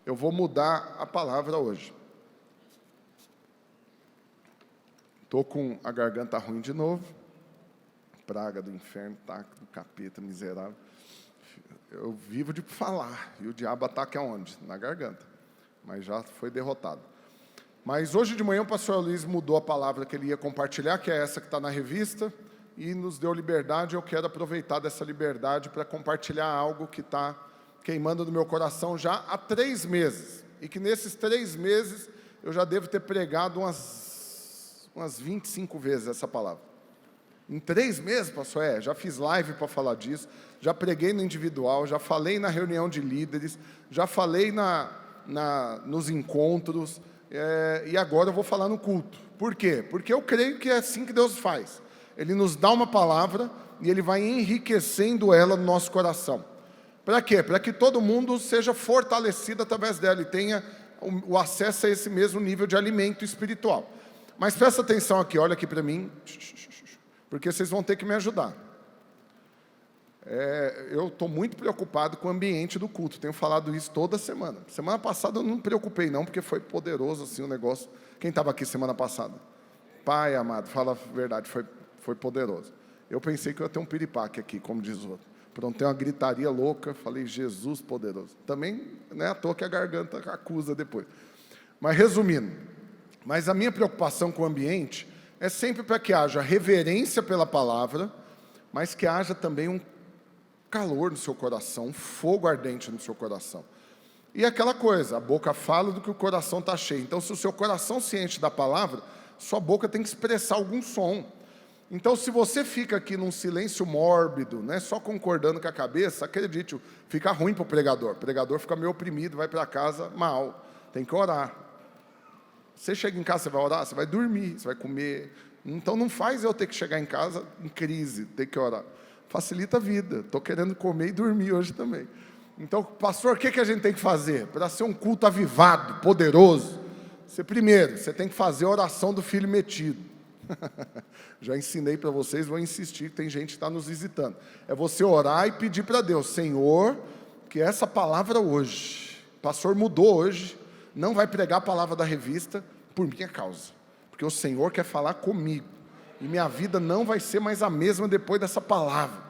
eu vou mudar a palavra hoje. Estou com a garganta ruim de novo. Praga do inferno, taco do capeta, miserável. Eu vivo de falar, e o diabo ataca aonde? Na garganta. Mas já foi derrotado. Mas hoje de manhã o pastor Luiz mudou a palavra que ele ia compartilhar, que é essa que está na revista, e nos deu liberdade. Eu quero aproveitar dessa liberdade para compartilhar algo que está queimando no meu coração já há 3 meses. E que nesses 3 meses eu já devo ter pregado umas 25 vezes essa palavra. Em 3 meses, pastor, já fiz live para falar disso, já preguei no individual, já falei na reunião de líderes, já falei nos encontros, e agora eu vou falar no culto. Por quê? Porque eu creio que é assim que Deus faz. Ele nos dá uma palavra e Ele vai enriquecendo ela no nosso coração. Para quê? Para que todo mundo seja fortalecido através dela e tenha o acesso a esse mesmo nível de alimento espiritual. Mas presta atenção aqui, olha aqui para mim, porque vocês vão ter que me ajudar. Eu estou muito preocupado com o ambiente do culto, tenho falado isso toda semana. Semana passada eu não me preocupei não, porque foi poderoso assim o negócio. Quem estava aqui semana passada? Pai amado, fala a verdade, foi poderoso. Eu pensei que eu ia ter um piripaque aqui, como diz o outro. Pronto, tem uma gritaria louca, falei, Jesus poderoso. Também não é à toa que a garganta acusa depois. Mas resumindo, mas a minha preocupação com o ambiente é sempre para que haja reverência pela palavra, mas que haja também um calor no seu coração, um fogo ardente no seu coração. E aquela coisa, a boca fala do que o coração está cheio. Então, se o seu coração se enche da palavra, sua boca tem que expressar algum som. Então, se você fica aqui num silêncio mórbido, né, só concordando com a cabeça, acredite, fica ruim para o pregador fica meio oprimido, vai para casa mal, tem que orar. Você chega em casa, você vai orar, você vai dormir, você vai comer. Então não faz eu ter que chegar em casa em crise, ter que orar. Facilita a vida. Estou querendo comer e dormir hoje também. Então, pastor, o que a gente tem que fazer? Para ser um culto avivado, poderoso, primeiro, você tem que fazer a oração do filho metido. Já ensinei para vocês, vou insistir, tem gente que está nos visitando. É você orar e pedir para Deus, Senhor, que essa palavra hoje, o pastor mudou hoje, não vai pregar a palavra da revista por minha causa, porque o Senhor quer falar comigo, e minha vida não vai ser mais a mesma depois dessa palavra.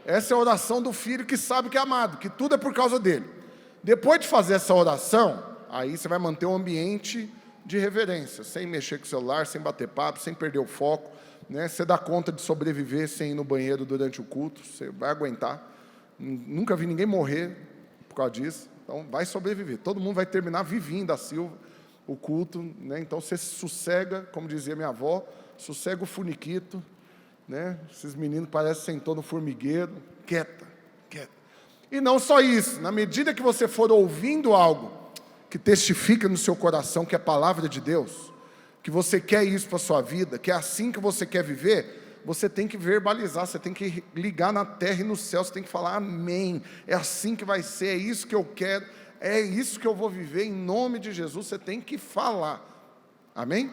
Essa é a oração do filho que sabe que é amado, que tudo é por causa dele. Depois de fazer essa oração, aí você vai manter um ambiente de reverência, sem mexer com o celular, sem bater papo, sem perder o foco, né? Você dá conta de sobreviver sem ir no banheiro durante o culto, você vai aguentar. Nunca vi ninguém morrer por causa disso. Então, vai sobreviver. Todo mundo vai terminar vivinho da Silva, o culto, né? Então, você sossega, como dizia minha avó, sossega o funiquito, né? Esses meninos parecem que sentou no formigueiro, quieta. E não só isso, na medida que você for ouvindo algo que testifica no seu coração que é a palavra de Deus, que você quer isso para a sua vida, que é assim que você quer viver, você tem que verbalizar, você tem que ligar na terra e no céu, você tem que falar amém, é assim que vai ser, é isso que eu quero, é isso que eu vou viver, em nome de Jesus, você tem que falar, amém?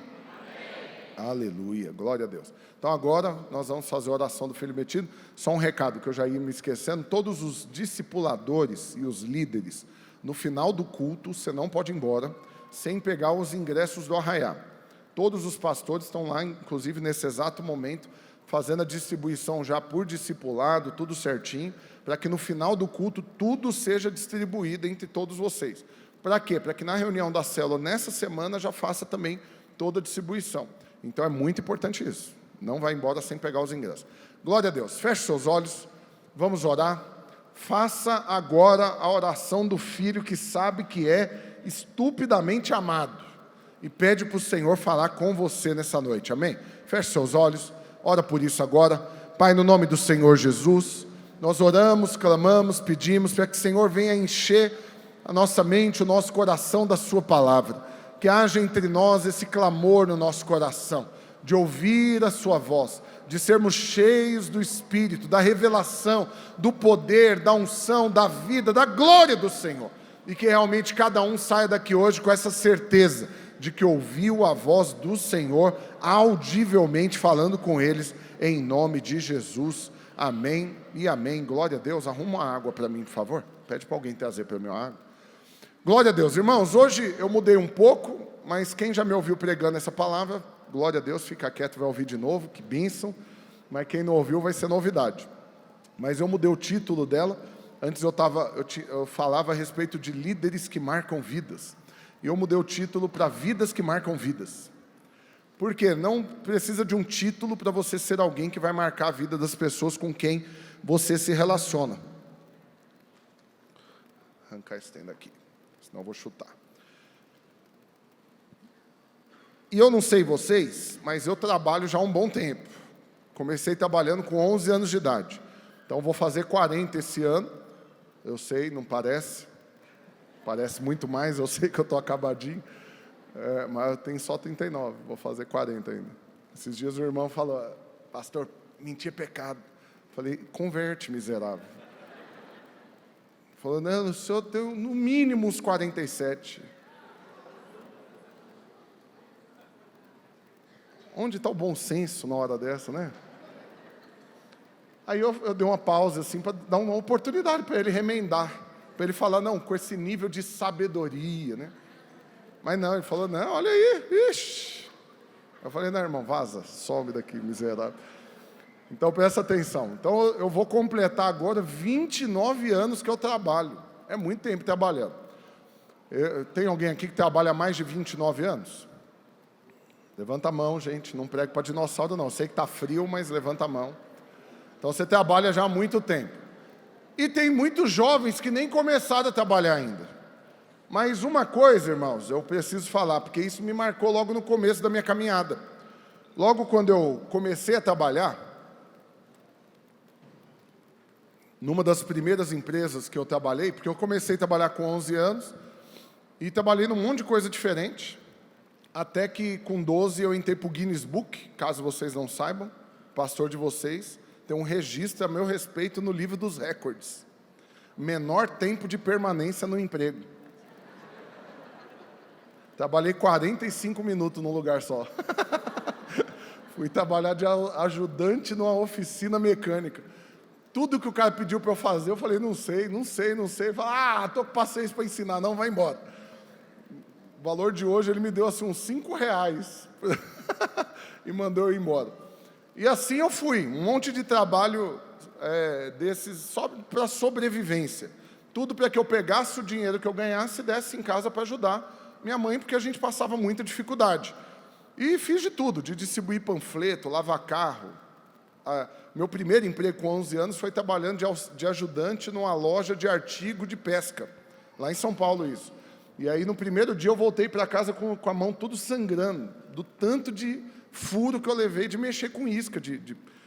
Amém. Aleluia, glória a Deus. Então agora nós vamos fazer a oração do filho metido. Só um recado que eu já ia me esquecendo, todos os discipuladores e os líderes, no final do culto, você não pode ir embora, sem pegar os ingressos do arraiá. Todos os pastores estão lá, inclusive nesse exato momento, fazendo a distribuição já por discipulado, tudo certinho, para que no final do culto tudo seja distribuído entre todos vocês. Para quê? Para que na reunião da célula, nessa semana, já faça também toda a distribuição. Então é muito importante isso. Não vai embora sem pegar os ingressos. Glória a Deus. Feche seus olhos, vamos orar. Faça agora a oração do filho que sabe que é estupidamente amado. E pede para o Senhor falar com você nessa noite, amém? Feche seus olhos, ora por isso agora. Pai, no nome do Senhor Jesus, nós oramos, clamamos, pedimos para que o Senhor venha encher a nossa mente, o nosso coração da sua palavra. Que haja entre nós esse clamor no nosso coração, de ouvir a sua voz, de sermos cheios do Espírito, da revelação, do poder, da unção, da vida, da glória do Senhor. E que realmente cada um saia daqui hoje com essa certeza de que ouviu a voz do Senhor audivelmente falando com eles, em nome de Jesus, amém e amém. Glória a Deus. Arruma uma água para mim, por favor. Pede para alguém trazer para mim uma água. Glória a Deus. Irmãos, hoje eu mudei um pouco, mas quem já me ouviu pregando essa palavra, glória a Deus, fica quieto, vai ouvir de novo, que bênção. Mas quem não ouviu vai ser novidade. Mas eu mudei o título dela. Antes eu falava a respeito de líderes que marcam vidas. E eu mudei o título para vidas que marcam vidas. Porque não precisa de um título para você ser alguém que vai marcar a vida das pessoas com quem você se relaciona. Arrancar esse tendo aqui, senão eu vou chutar. E eu não sei vocês, mas eu trabalho já há um bom tempo. Comecei trabalhando com 11 anos de idade. Então vou fazer 40 esse ano. Eu sei, não parece. Parece muito mais, eu sei que eu estou acabadinho. Mas eu tenho só 39, vou fazer 40 ainda. Esses dias o irmão falou, pastor, mentir é pecado. Falei, converte, miserável. Falou, não, o senhor tem no mínimo uns 47. Onde está o bom senso na hora dessa, né? Aí eu dei uma pausa assim para dar uma oportunidade para ele remendar. Para ele falar, não, com esse nível de sabedoria, né? Mas não, ele falou, não, olha aí, ixi. Eu falei, não, irmão, vaza, some daqui, miserável. Então, presta atenção. Então, eu vou completar agora 29 anos que eu trabalho. É muito tempo trabalhando. Tem alguém aqui que trabalha há mais de 29 anos? Levanta a mão, gente, não prego para dinossauro, não. Eu sei que está frio, mas levanta a mão. Então, você trabalha já há muito tempo. E tem muitos jovens que nem começaram a trabalhar ainda. Mas uma coisa, irmãos, eu preciso falar, porque isso me marcou logo no começo da minha caminhada. Logo quando eu comecei a trabalhar, numa das primeiras empresas que eu trabalhei, porque eu comecei a trabalhar com 11 anos, e trabalhei num monte de coisa diferente, até que com 12 eu entrei para o Guinness Book, caso vocês não saibam, pastor de vocês, tem um registro a meu respeito no livro dos recordes. Menor tempo de permanência no emprego. Trabalhei 45 minutos num lugar só. Fui trabalhar de ajudante numa oficina mecânica. Tudo que o cara pediu para eu fazer, eu falei, não sei. Falei, estou com paciência para ensinar, não, vai embora. O valor de hoje, ele me deu assim uns R$5 e mandou eu ir embora. E assim eu fui, um monte de trabalho desses só para sobrevivência. Tudo para que eu pegasse o dinheiro que eu ganhasse e desse em casa para ajudar minha mãe, porque a gente passava muita dificuldade. E fiz de tudo, de distribuir panfleto, lavar carro. Meu primeiro emprego com 11 anos foi trabalhando de ajudante numa loja de artigo de pesca, lá em São Paulo isso. E aí no primeiro dia eu voltei para casa com a mão tudo sangrando, do tanto de furo que eu levei de mexer com isca.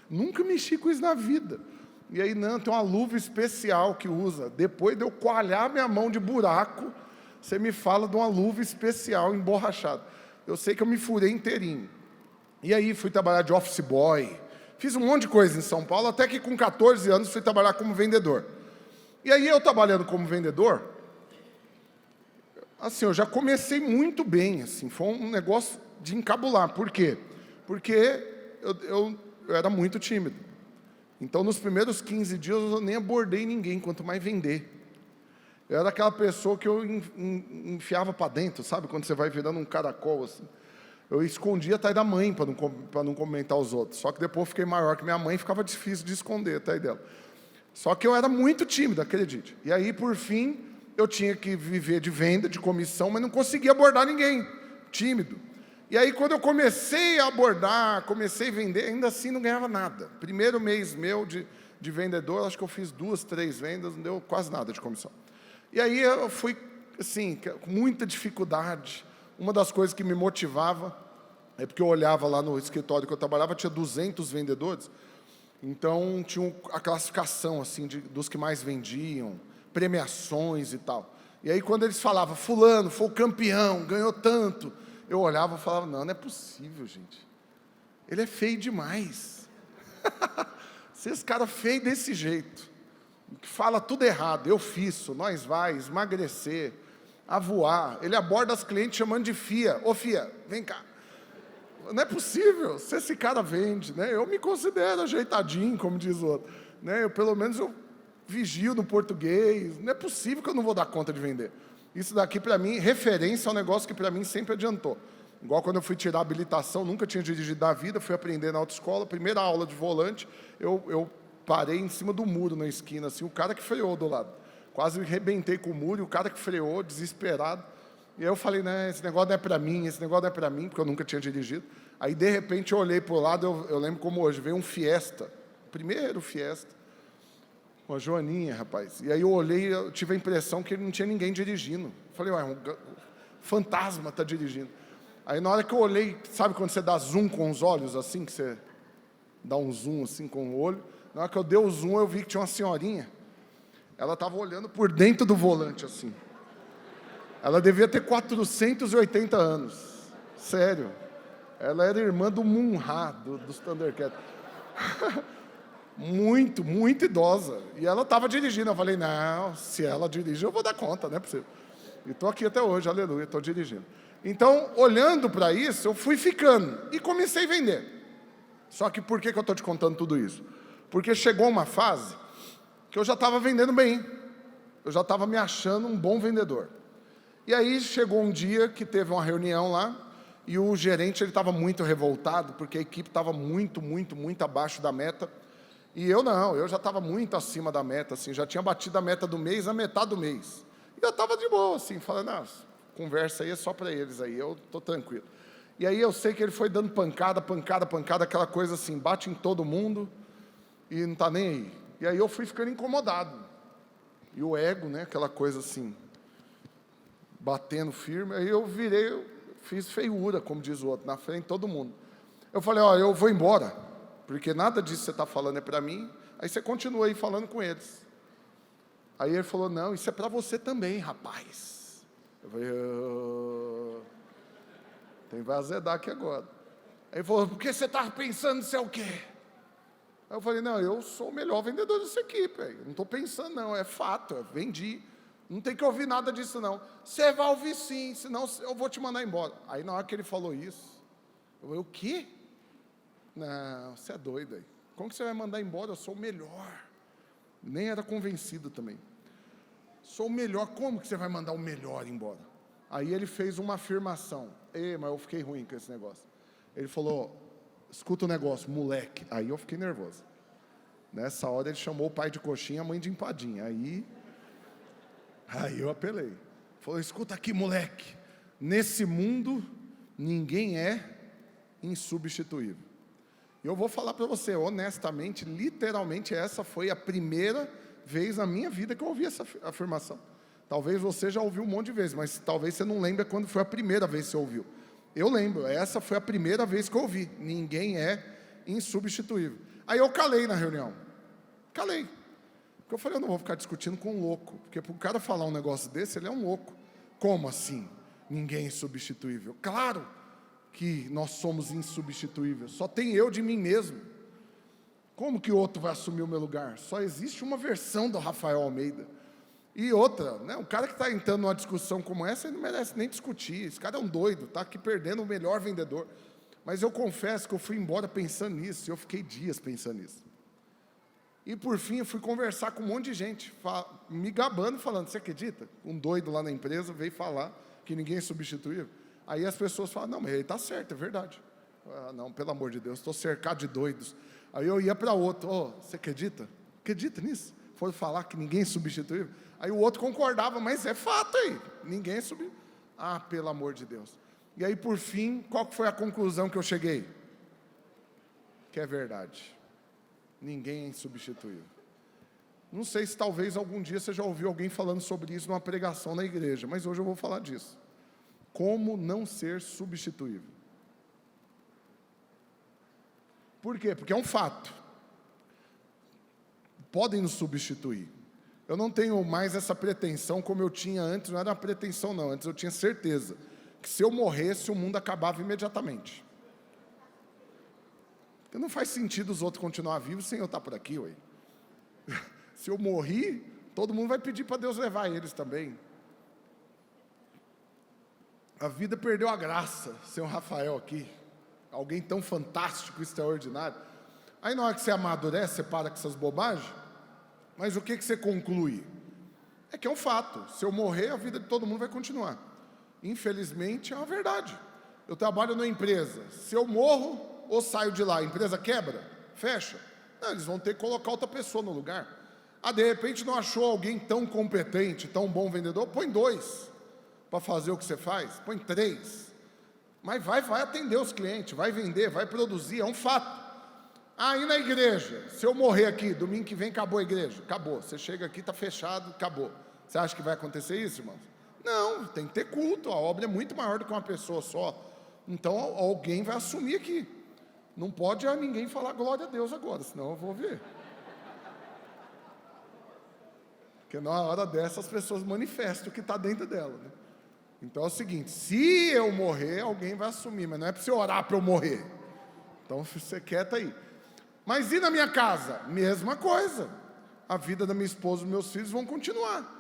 Nunca mexi com isso na vida. E aí não, tem uma luva especial que usa. Depois de eu coalhar minha mão de buraco, você me fala de uma luva especial emborrachada. Eu sei que eu me furei inteirinho. E aí fui trabalhar de office boy. Fiz um monte de coisa em São Paulo, até que com 14 anos fui trabalhar como vendedor. E aí eu trabalhando como vendedor, assim, eu já comecei muito bem, assim, foi um negócio de encabular. Por quê? Porque eu era muito tímido. Então, nos primeiros 15 dias, eu nem abordei ninguém, quanto mais vender. Eu era aquela pessoa que eu enfiava para dentro, sabe? Quando você vai virando um caracol, assim. Eu escondia atrás da mãe para não comentar os outros. Só que depois eu fiquei maior que minha mãe, ficava difícil de esconder atrás dela. Só que eu era muito tímido, acredite. E aí, por fim, eu tinha que viver de venda, de comissão, mas não conseguia abordar ninguém, tímido. E aí, quando eu comecei a abordar, comecei a vender, ainda assim não ganhava nada. Primeiro mês meu de vendedor, acho que eu fiz 2, 3 vendas, não deu quase nada de comissão. E aí eu fui, assim, com muita dificuldade. Uma das coisas que me motivava é porque eu olhava lá no escritório que eu trabalhava, tinha 200 vendedores. Então, tinha a classificação, assim, dos que mais vendiam, premiações e tal. E aí, quando eles falavam, fulano foi o campeão, ganhou tanto, eu olhava e falava, não é possível, gente. Ele é feio demais. Se esse cara é feio desse jeito, que fala tudo errado, eu fiz, nós vai, emagrecer, a voar. Ele aborda as clientes chamando de fia. Ô fia, vem cá. Não é possível, se esse cara vende, né? Eu me considero ajeitadinho, como diz o outro. Né? Pelo menos eu vigio no português. Não é possível que eu não vou dar conta de vender. Isso daqui, para mim, referência é um negócio que para mim sempre adiantou. Igual quando eu fui tirar a habilitação, nunca tinha dirigido na vida, fui aprender na autoescola, primeira aula de volante, eu parei em cima do muro na esquina, assim, o cara que freou do lado. Quase me arrebentei com o muro, e o cara que freou, desesperado. E aí eu falei, né, esse negócio não é para mim, esse negócio não é para mim, porque eu nunca tinha dirigido. Aí, de repente, eu olhei para o lado, eu lembro como hoje, veio um Fiesta, primeiro Fiesta, uma Joaninha, rapaz. E aí eu olhei, eu tive a impressão que não tinha ninguém dirigindo. Falei, ué, um fantasma está dirigindo. Aí na hora que eu olhei, sabe quando você dá zoom com os olhos, assim, que você dá um zoom assim com o olho? Na hora que eu dei o zoom, eu vi que tinha uma senhorinha. Ela estava olhando por dentro do volante, assim. Ela devia ter 480 anos. Sério. Ela era irmã do Munra, dos Thundercats. Muito, muito idosa. E ela estava dirigindo. Eu falei, não, se ela dirige, eu vou dar conta, não é possível. E estou aqui até hoje, aleluia, estou dirigindo. Então, olhando para isso, eu fui ficando e comecei a vender. Só que por que eu estou te contando tudo isso? Porque chegou uma fase que eu já estava vendendo bem. Eu já estava me achando um bom vendedor. E aí chegou um dia que teve uma reunião lá e o gerente ele estava muito revoltado porque a equipe estava muito abaixo da meta. E eu não, eu já estava muito acima da meta, assim, já tinha batido a meta do mês, a metade do mês. E eu estava de boa, assim, falando, não, conversa aí é só para eles aí, eu estou tranquilo. E aí eu sei que ele foi dando pancada, aquela coisa assim, bate em todo mundo e não está nem aí. E aí eu fui ficando incomodado. E o ego, né, aquela coisa assim, batendo firme, aí eu virei, eu fiz feiura, como diz o outro, na frente de todo mundo. Eu falei, ó, eu vou embora, porque nada disso que você está falando é para mim, aí você continua aí falando com eles. Aí ele falou, não, isso é para você também, rapaz. Eu falei, tem que azedar aqui agora. Aí ele falou, por que você está pensando se é o quê? Aí eu falei, não, eu sou o melhor vendedor dessa equipe, eu não estou pensando não, é fato, eu vendi. Não tem que ouvir nada disso não. Você vai ouvir sim, senão eu vou te mandar embora. Aí na hora que ele falou isso, eu falei, o quê? Não, você é doido aí. Como que você vai mandar embora? Eu sou o melhor. Nem era convencido também. Sou o melhor, como que você vai mandar o melhor embora? Aí ele fez uma afirmação. Mas eu fiquei ruim com esse negócio. Ele falou, escuta o negócio, moleque. Aí eu fiquei nervoso. Nessa hora ele chamou o pai de coxinha, a mãe de empadinha. Aí eu apelei. Falou, escuta aqui, moleque. Nesse mundo, ninguém é insubstituível. E eu vou falar para você, honestamente, literalmente, essa foi a primeira vez na minha vida que eu ouvi essa afirmação. Talvez você já ouviu um monte de vezes, mas talvez você não lembre quando foi a primeira vez que você ouviu. Eu lembro, essa foi a primeira vez que eu ouvi. Ninguém é insubstituível. Aí eu calei na reunião. Calei. Porque eu falei, eu não vou ficar discutindo com um louco. Porque para o cara falar um negócio desse, ele é um louco. Como assim? Ninguém é insubstituível. Claro que nós somos insubstituíveis. Só tem eu de mim mesmo. Como que outro vai assumir o meu lugar? Só existe uma versão do Rafael Almeida. E outra, né? O cara que está entrando numa discussão como essa, ele não merece nem discutir. Esse cara é um doido, está aqui perdendo o melhor vendedor. Mas eu confesso que eu fui embora pensando nisso. E eu fiquei dias pensando nisso. E por fim eu fui conversar com um monte de gente, me gabando, falando, você acredita? Um doido lá na empresa veio falar que ninguém é substituível. Aí as pessoas falam, não, mas ele está certo, é verdade. Não, pelo amor de Deus, estou cercado de doidos. Aí eu ia para outro, você acredita? Acredita nisso? Foram falar que ninguém é substituível. Aí o outro concordava, mas é fato aí, ninguém é substituível. Pelo amor de Deus. E aí por fim, qual foi a conclusão que eu cheguei? Que é verdade. Ninguém é insubstituível. Não sei se talvez algum dia você já ouviu alguém falando sobre isso numa pregação na igreja, mas hoje eu vou falar disso. Como não ser substituível. Por quê? Porque é um fato. Podem nos substituir. Eu não tenho mais essa pretensão como eu tinha antes, não era uma pretensão não, antes eu tinha certeza que se eu morresse o mundo acabava imediatamente. Porque não faz sentido os outros continuar vivos sem eu estar por aqui, ué. Se eu morri, todo mundo vai pedir para Deus levar eles também. A vida perdeu a graça sem o Rafael aqui. Alguém tão fantástico, extraordinário. Aí na hora que você amadurece, você para com essas bobagens. Mas o que você conclui? É que é um fato. Se eu morrer, a vida de todo mundo vai continuar. Infelizmente, é uma verdade. Eu trabalho numa empresa. Se eu morro ou saio de lá, a empresa quebra? Fecha? Não, eles vão ter que colocar outra pessoa no lugar. De repente não achou alguém tão competente, tão bom vendedor? Põe 2 para fazer o que você faz. Põe 3. Mas vai atender os clientes, vai vender, vai produzir, é um fato. E na igreja, se eu morrer aqui, domingo que vem acabou a igreja. Acabou, você chega aqui, está fechado, acabou. Você acha que vai acontecer isso, irmãos? Não, tem que ter culto, a obra é muito maior do que uma pessoa só. Então alguém vai assumir aqui. Não pode ninguém falar glória a Deus agora, senão eu vou ver. Porque na hora dessa as pessoas manifestam o que está dentro dela, né? Então é o seguinte, se eu morrer, alguém vai assumir, mas não é para você orar para eu morrer. Então você quieta aí. Mas e na minha casa? Mesma coisa. A vida da minha esposa e dos meus filhos vão continuar.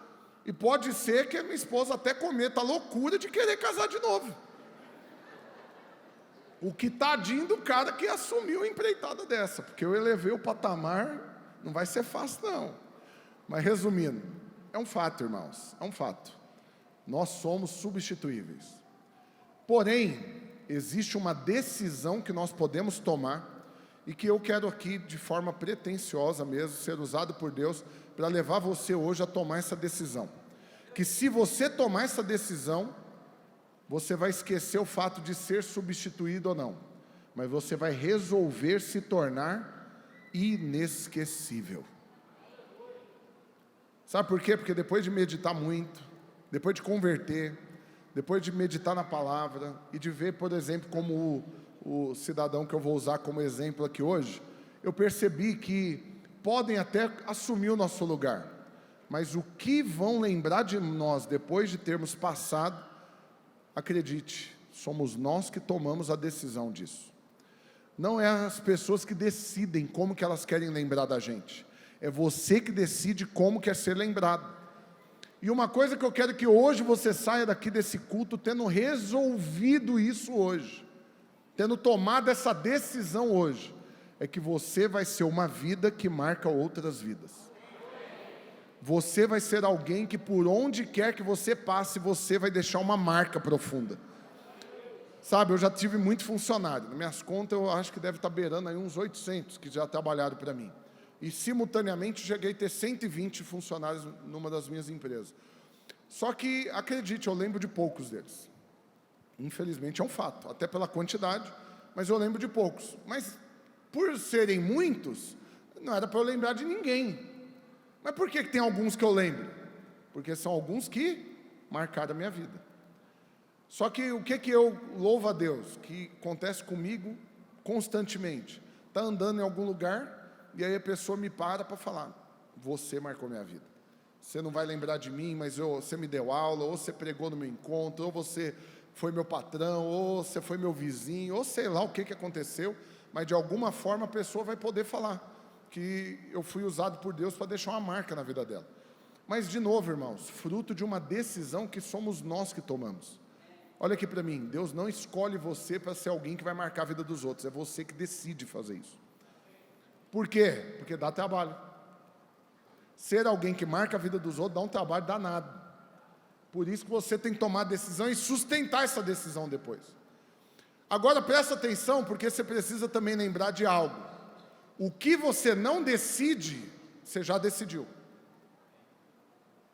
E pode ser que a minha esposa até cometa a loucura de querer casar de novo. O que tadinho do cara que assumiu a empreitada dessa, porque eu elevei o patamar, não vai ser fácil não. Mas resumindo, é um fato, irmãos, é um fato. Nós somos substituíveis. Porém, existe uma decisão que nós podemos tomar e que eu quero aqui, de forma pretensiosa mesmo, ser usado por Deus para levar você hoje a tomar essa decisão. Que se você tomar essa decisão, você vai esquecer o fato de ser substituído ou não, mas você vai resolver se tornar inesquecível. Sabe por quê? Porque depois de meditar muito, depois de converter, depois de meditar na palavra e de ver, por exemplo, como o cidadão que eu vou usar como exemplo aqui hoje, eu percebi que podem até assumir o nosso lugar, mas o que vão lembrar de nós depois de termos passado, acredite, somos nós que tomamos a decisão disso. Não é as pessoas que decidem como que elas querem lembrar da gente, é você que decide como quer ser lembrado. E uma coisa que eu quero que hoje você saia daqui desse culto tendo resolvido isso hoje, tendo tomado essa decisão hoje, é que você vai ser uma vida que marca outras vidas. Você vai ser alguém que por onde quer que você passe, você vai deixar uma marca profunda. Sabe, eu já tive muito funcionário, nas minhas contas eu acho que deve estar beirando aí uns 800 que já trabalharam para mim. E simultaneamente cheguei a ter 120 funcionários numa das minhas empresas. Só que, acredite, eu lembro de poucos deles. Infelizmente é um fato, até pela quantidade, mas eu lembro de poucos. Mas por serem muitos, não era para eu lembrar de ninguém. Mas por que tem alguns que eu lembro? Porque são alguns que marcaram a minha vida. Só que o que eu louvo a Deus, que acontece comigo constantemente. Está andando em algum lugar, e aí a pessoa me para falar, você marcou minha vida. Você não vai lembrar de mim, mas você me deu aula, ou você pregou no meu encontro, ou você foi meu patrão, ou você foi meu vizinho, ou sei lá o que aconteceu, mas de alguma forma a pessoa vai poder falar que eu fui usado por Deus para deixar uma marca na vida dela. Mas de novo, irmãos, fruto de uma decisão que somos nós que tomamos. Olha aqui para mim, Deus não escolhe você para ser alguém que vai marcar a vida dos outros, é você que decide fazer isso. Por quê? Porque dá trabalho. Ser alguém que marca a vida dos outros dá um trabalho danado. Por isso que você tem que tomar a decisão e sustentar essa decisão depois. Agora presta atenção, porque você precisa também lembrar de algo. O que você não decide, você já decidiu.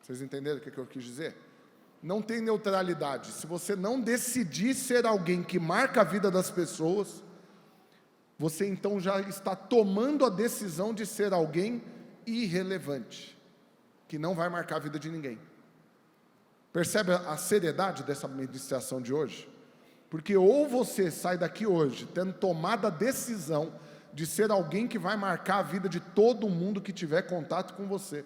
Vocês entenderam o que eu quis dizer? Não tem neutralidade. Se você não decidir ser alguém que marca a vida das pessoas, você então já está tomando a decisão de ser alguém irrelevante, que não vai marcar a vida de ninguém. Percebe a seriedade dessa ministração de hoje? Porque ou você sai daqui hoje tendo tomado a decisão de ser alguém que vai marcar a vida de todo mundo que tiver contato com você,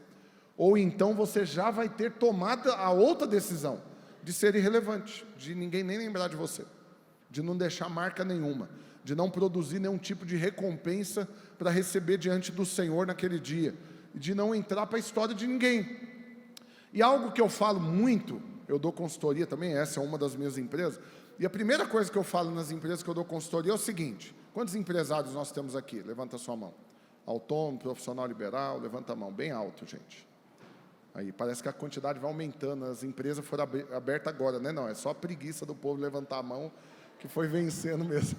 ou então você já vai ter tomado a outra decisão de ser irrelevante, de ninguém nem lembrar de você, de não deixar marca nenhuma, de não produzir nenhum tipo de recompensa para receber diante do Senhor naquele dia, de não entrar para a história de ninguém. E algo que eu falo muito, eu dou consultoria também, essa é uma das minhas empresas, e a primeira coisa que eu falo nas empresas que eu dou consultoria é o seguinte: quantos empresários nós temos aqui? Levanta a sua mão. Autônomo, profissional liberal, levanta a mão, bem alto, gente. Aí parece que a quantidade vai aumentando, as empresas foram abertas agora, né? Não, é só a preguiça do povo levantar a mão que foi vencendo mesmo.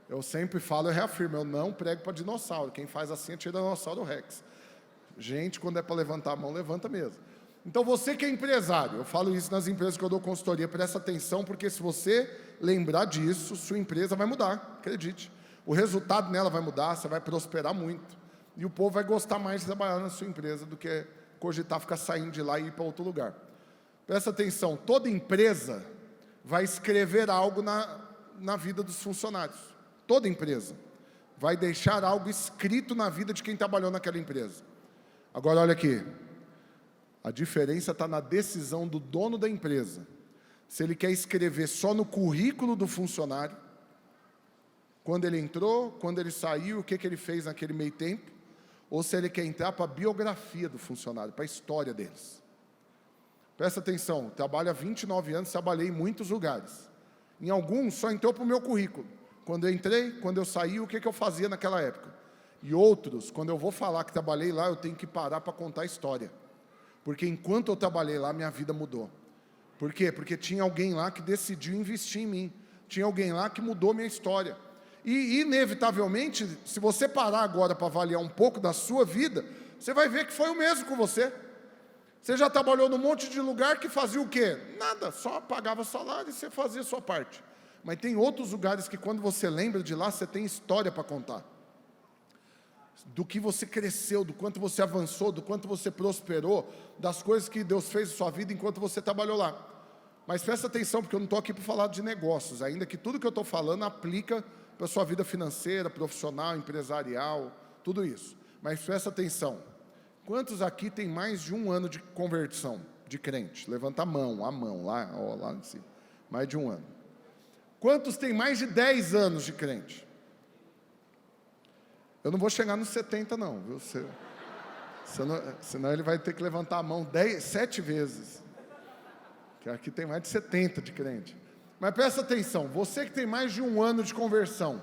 Eu sempre falo, eu reafirmo, eu não prego para dinossauro. Quem faz assim é Tiranossauro Rex. Gente, quando é para levantar a mão, levanta mesmo. Então, você que é empresário, eu falo isso nas empresas que eu dou consultoria, presta atenção, porque se você lembrar disso, sua empresa vai mudar, acredite. O resultado nela vai mudar, você vai prosperar muito. E o povo vai gostar mais de trabalhar na sua empresa do que cogitar ficar saindo de lá e ir para outro lugar. Presta atenção, toda empresa vai escrever algo na vida dos funcionários. Toda empresa vai deixar algo escrito na vida de quem trabalhou naquela empresa. Agora, olha aqui. A diferença está na decisão do dono da empresa. Se ele quer escrever só no currículo do funcionário, quando ele entrou, quando ele saiu, o que ele fez naquele meio tempo, ou se ele quer entrar para a biografia do funcionário, para a história deles. Presta atenção, trabalho há 29 anos, trabalhei em muitos lugares. Em alguns, só entrou para o meu currículo. Quando eu entrei, quando eu saí, o que eu fazia naquela época. E outros, quando eu vou falar que trabalhei lá, eu tenho que parar para contar a história. Porque enquanto eu trabalhei lá, minha vida mudou. Por quê? Porque tinha alguém lá que decidiu investir em mim. Tinha alguém lá que mudou minha história. E, inevitavelmente, se você parar agora para avaliar um pouco da sua vida, você vai ver que foi o mesmo com você. Você já trabalhou num monte de lugar que fazia o quê? Nada, só pagava salário e você fazia a sua parte. Mas tem outros lugares que quando você lembra de lá, você tem história para contar. Do que você cresceu, do quanto você avançou, do quanto você prosperou, das coisas que Deus fez na sua vida enquanto você trabalhou lá. Mas presta atenção, porque eu não estou aqui para falar de negócios, ainda que tudo que eu estou falando aplica para a sua vida financeira, profissional, empresarial, tudo isso. Mas presta atenção, quantos aqui tem mais de 1 ano de conversão, de crente? Levanta a mão lá, ó, lá em cima. Mais de 1 ano. Quantos tem mais de 10 anos de crente? Eu não vou chegar nos 70 não, viu? Senão ele vai ter que levantar a mão 7 vezes. Que aqui tem mais de 70 de crente. Mas presta atenção, você que tem mais de 1 ano de conversão,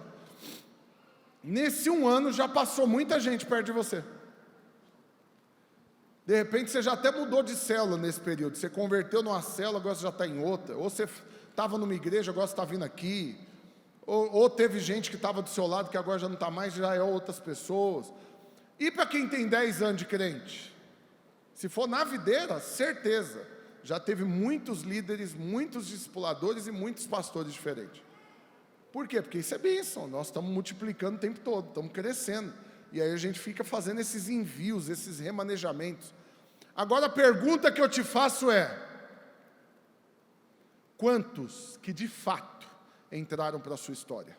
nesse 1 ano já passou muita gente perto de você. De repente você já até mudou de célula nesse período. Você converteu numa célula, agora você já está em outra. Ou você estava numa igreja, agora você está vindo aqui. Ou teve gente que estava do seu lado, que agora já não está mais, já é outras pessoas. E para quem tem 10 anos de crente? Se for na videira, certeza, já teve muitos líderes, muitos discipuladores e muitos pastores diferentes. Por quê? Porque isso é bênção, nós estamos multiplicando o tempo todo, estamos crescendo. E aí a gente fica fazendo esses envios, esses remanejamentos. Agora a pergunta que eu te faço é: quantos que de fato entraram para a sua história?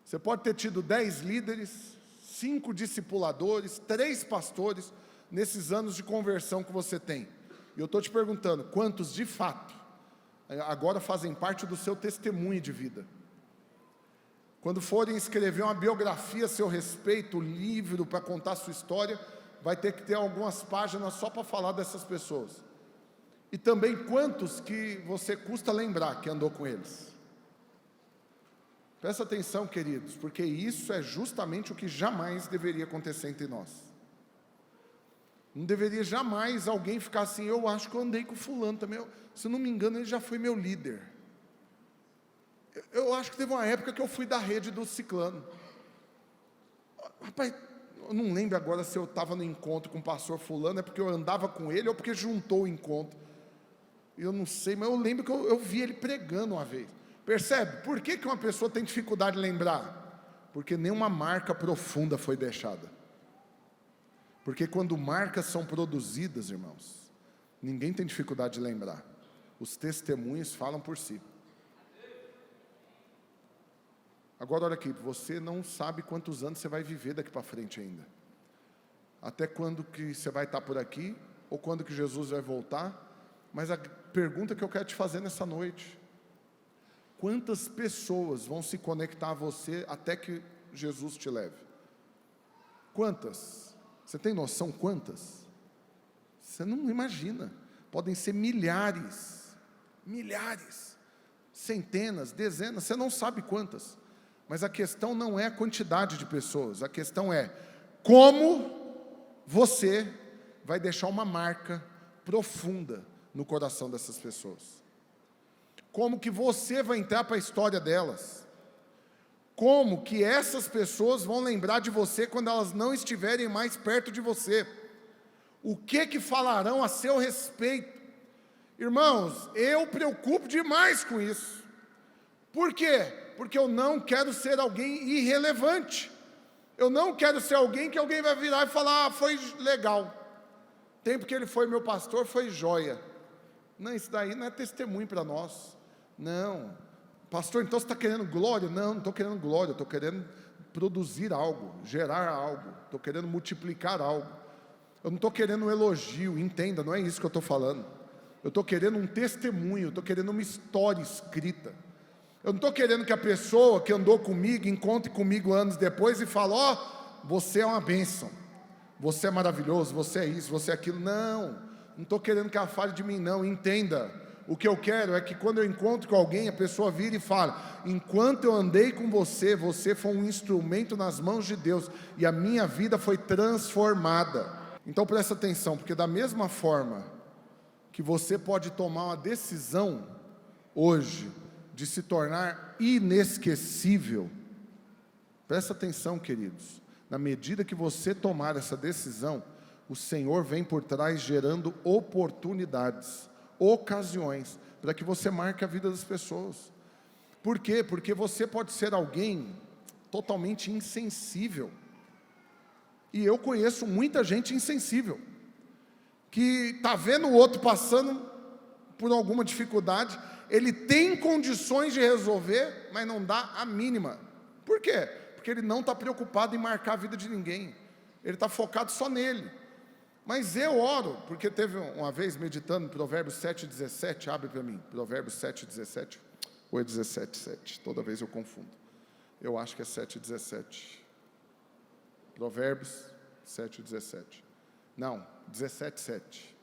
Você pode ter tido 10 líderes, 5 discipuladores, 3 pastores, nesses anos de conversão que você tem. E eu estou te perguntando, quantos de fato agora fazem parte do seu testemunho de vida? Quando forem escrever uma biografia a seu respeito, livro para contar a sua história, vai ter que ter algumas páginas só para falar dessas pessoas. E também quantos que você custa lembrar que andou com eles. Presta atenção, queridos, porque isso é justamente o que jamais deveria acontecer entre nós. Não deveria jamais alguém ficar assim: eu acho que eu andei com fulano também, se não me engano ele já foi meu líder. Eu acho que teve uma época que eu fui da rede do ciclano. Rapaz, eu não lembro agora se eu estava no encontro com o pastor fulano, é porque eu andava com ele ou porque juntou o encontro. Eu não sei, mas eu lembro que eu vi ele pregando uma vez. Percebe? Por que uma pessoa tem dificuldade de lembrar? Porque nenhuma marca profunda foi deixada. Porque quando marcas são produzidas, irmãos, ninguém tem dificuldade de lembrar. Os testemunhos falam por si. Agora olha aqui, você não sabe quantos anos você vai viver daqui para frente ainda. Até quando que você vai estar por aqui, ou quando que Jesus vai voltar. Mas a pergunta que eu quero te fazer nessa noite: quantas pessoas vão se conectar a você até que Jesus te leve? Quantas? Você tem noção quantas? Você não imagina. Podem ser milhares, centenas, dezenas, você não sabe quantas. Mas a questão não é a quantidade de pessoas, a questão é como você vai deixar uma marca profunda no coração dessas pessoas. Como que você vai entrar para a história delas? Como que essas pessoas vão lembrar de você quando elas não estiverem mais perto de você? O que falarão a seu respeito? Irmãos, eu preocupo demais com isso. Por quê? Porque eu não quero ser alguém irrelevante. Eu não quero ser alguém que alguém vai virar e falar, foi legal. Tempo que ele foi meu pastor, foi joia. Não, isso daí não é testemunho para nós. Não. Pastor, então você está querendo glória? Não estou querendo glória, estou querendo produzir algo, gerar algo, estou querendo multiplicar algo. Eu não estou querendo um elogio, entenda, não é isso que eu estou falando. Eu estou querendo um testemunho, eu estou querendo uma história escrita. Eu não estou querendo que a pessoa que andou comigo, encontre comigo anos depois e fale, você é uma bênção, você é maravilhoso, você é isso, você é aquilo. Não estou querendo que ela fale de mim, não, entenda. O que eu quero é que quando eu encontro com alguém, a pessoa vira e fala, enquanto eu andei com você, você foi um instrumento nas mãos de Deus, e a minha vida foi transformada. Então presta atenção, porque da mesma forma que você pode tomar uma decisão hoje, de se tornar inesquecível, presta atenção, queridos, na medida que você tomar essa decisão, o Senhor vem por trás gerando oportunidades, ocasiões, para que você marque a vida das pessoas. Por quê? Porque você pode ser alguém totalmente insensível, e eu conheço muita gente insensível, que está vendo o outro passando por alguma dificuldade, ele tem condições de resolver, mas não dá a mínima. Por quê? Porque ele não está preocupado em marcar a vida de ninguém, ele está focado só nele. Mas eu oro, porque teve uma vez meditando Provérbios 7,17, abre para mim, Provérbios 7,17, ou é 17,7, toda vez eu confundo, eu acho que é 7,17, Provérbios 7,17, não, 17,7,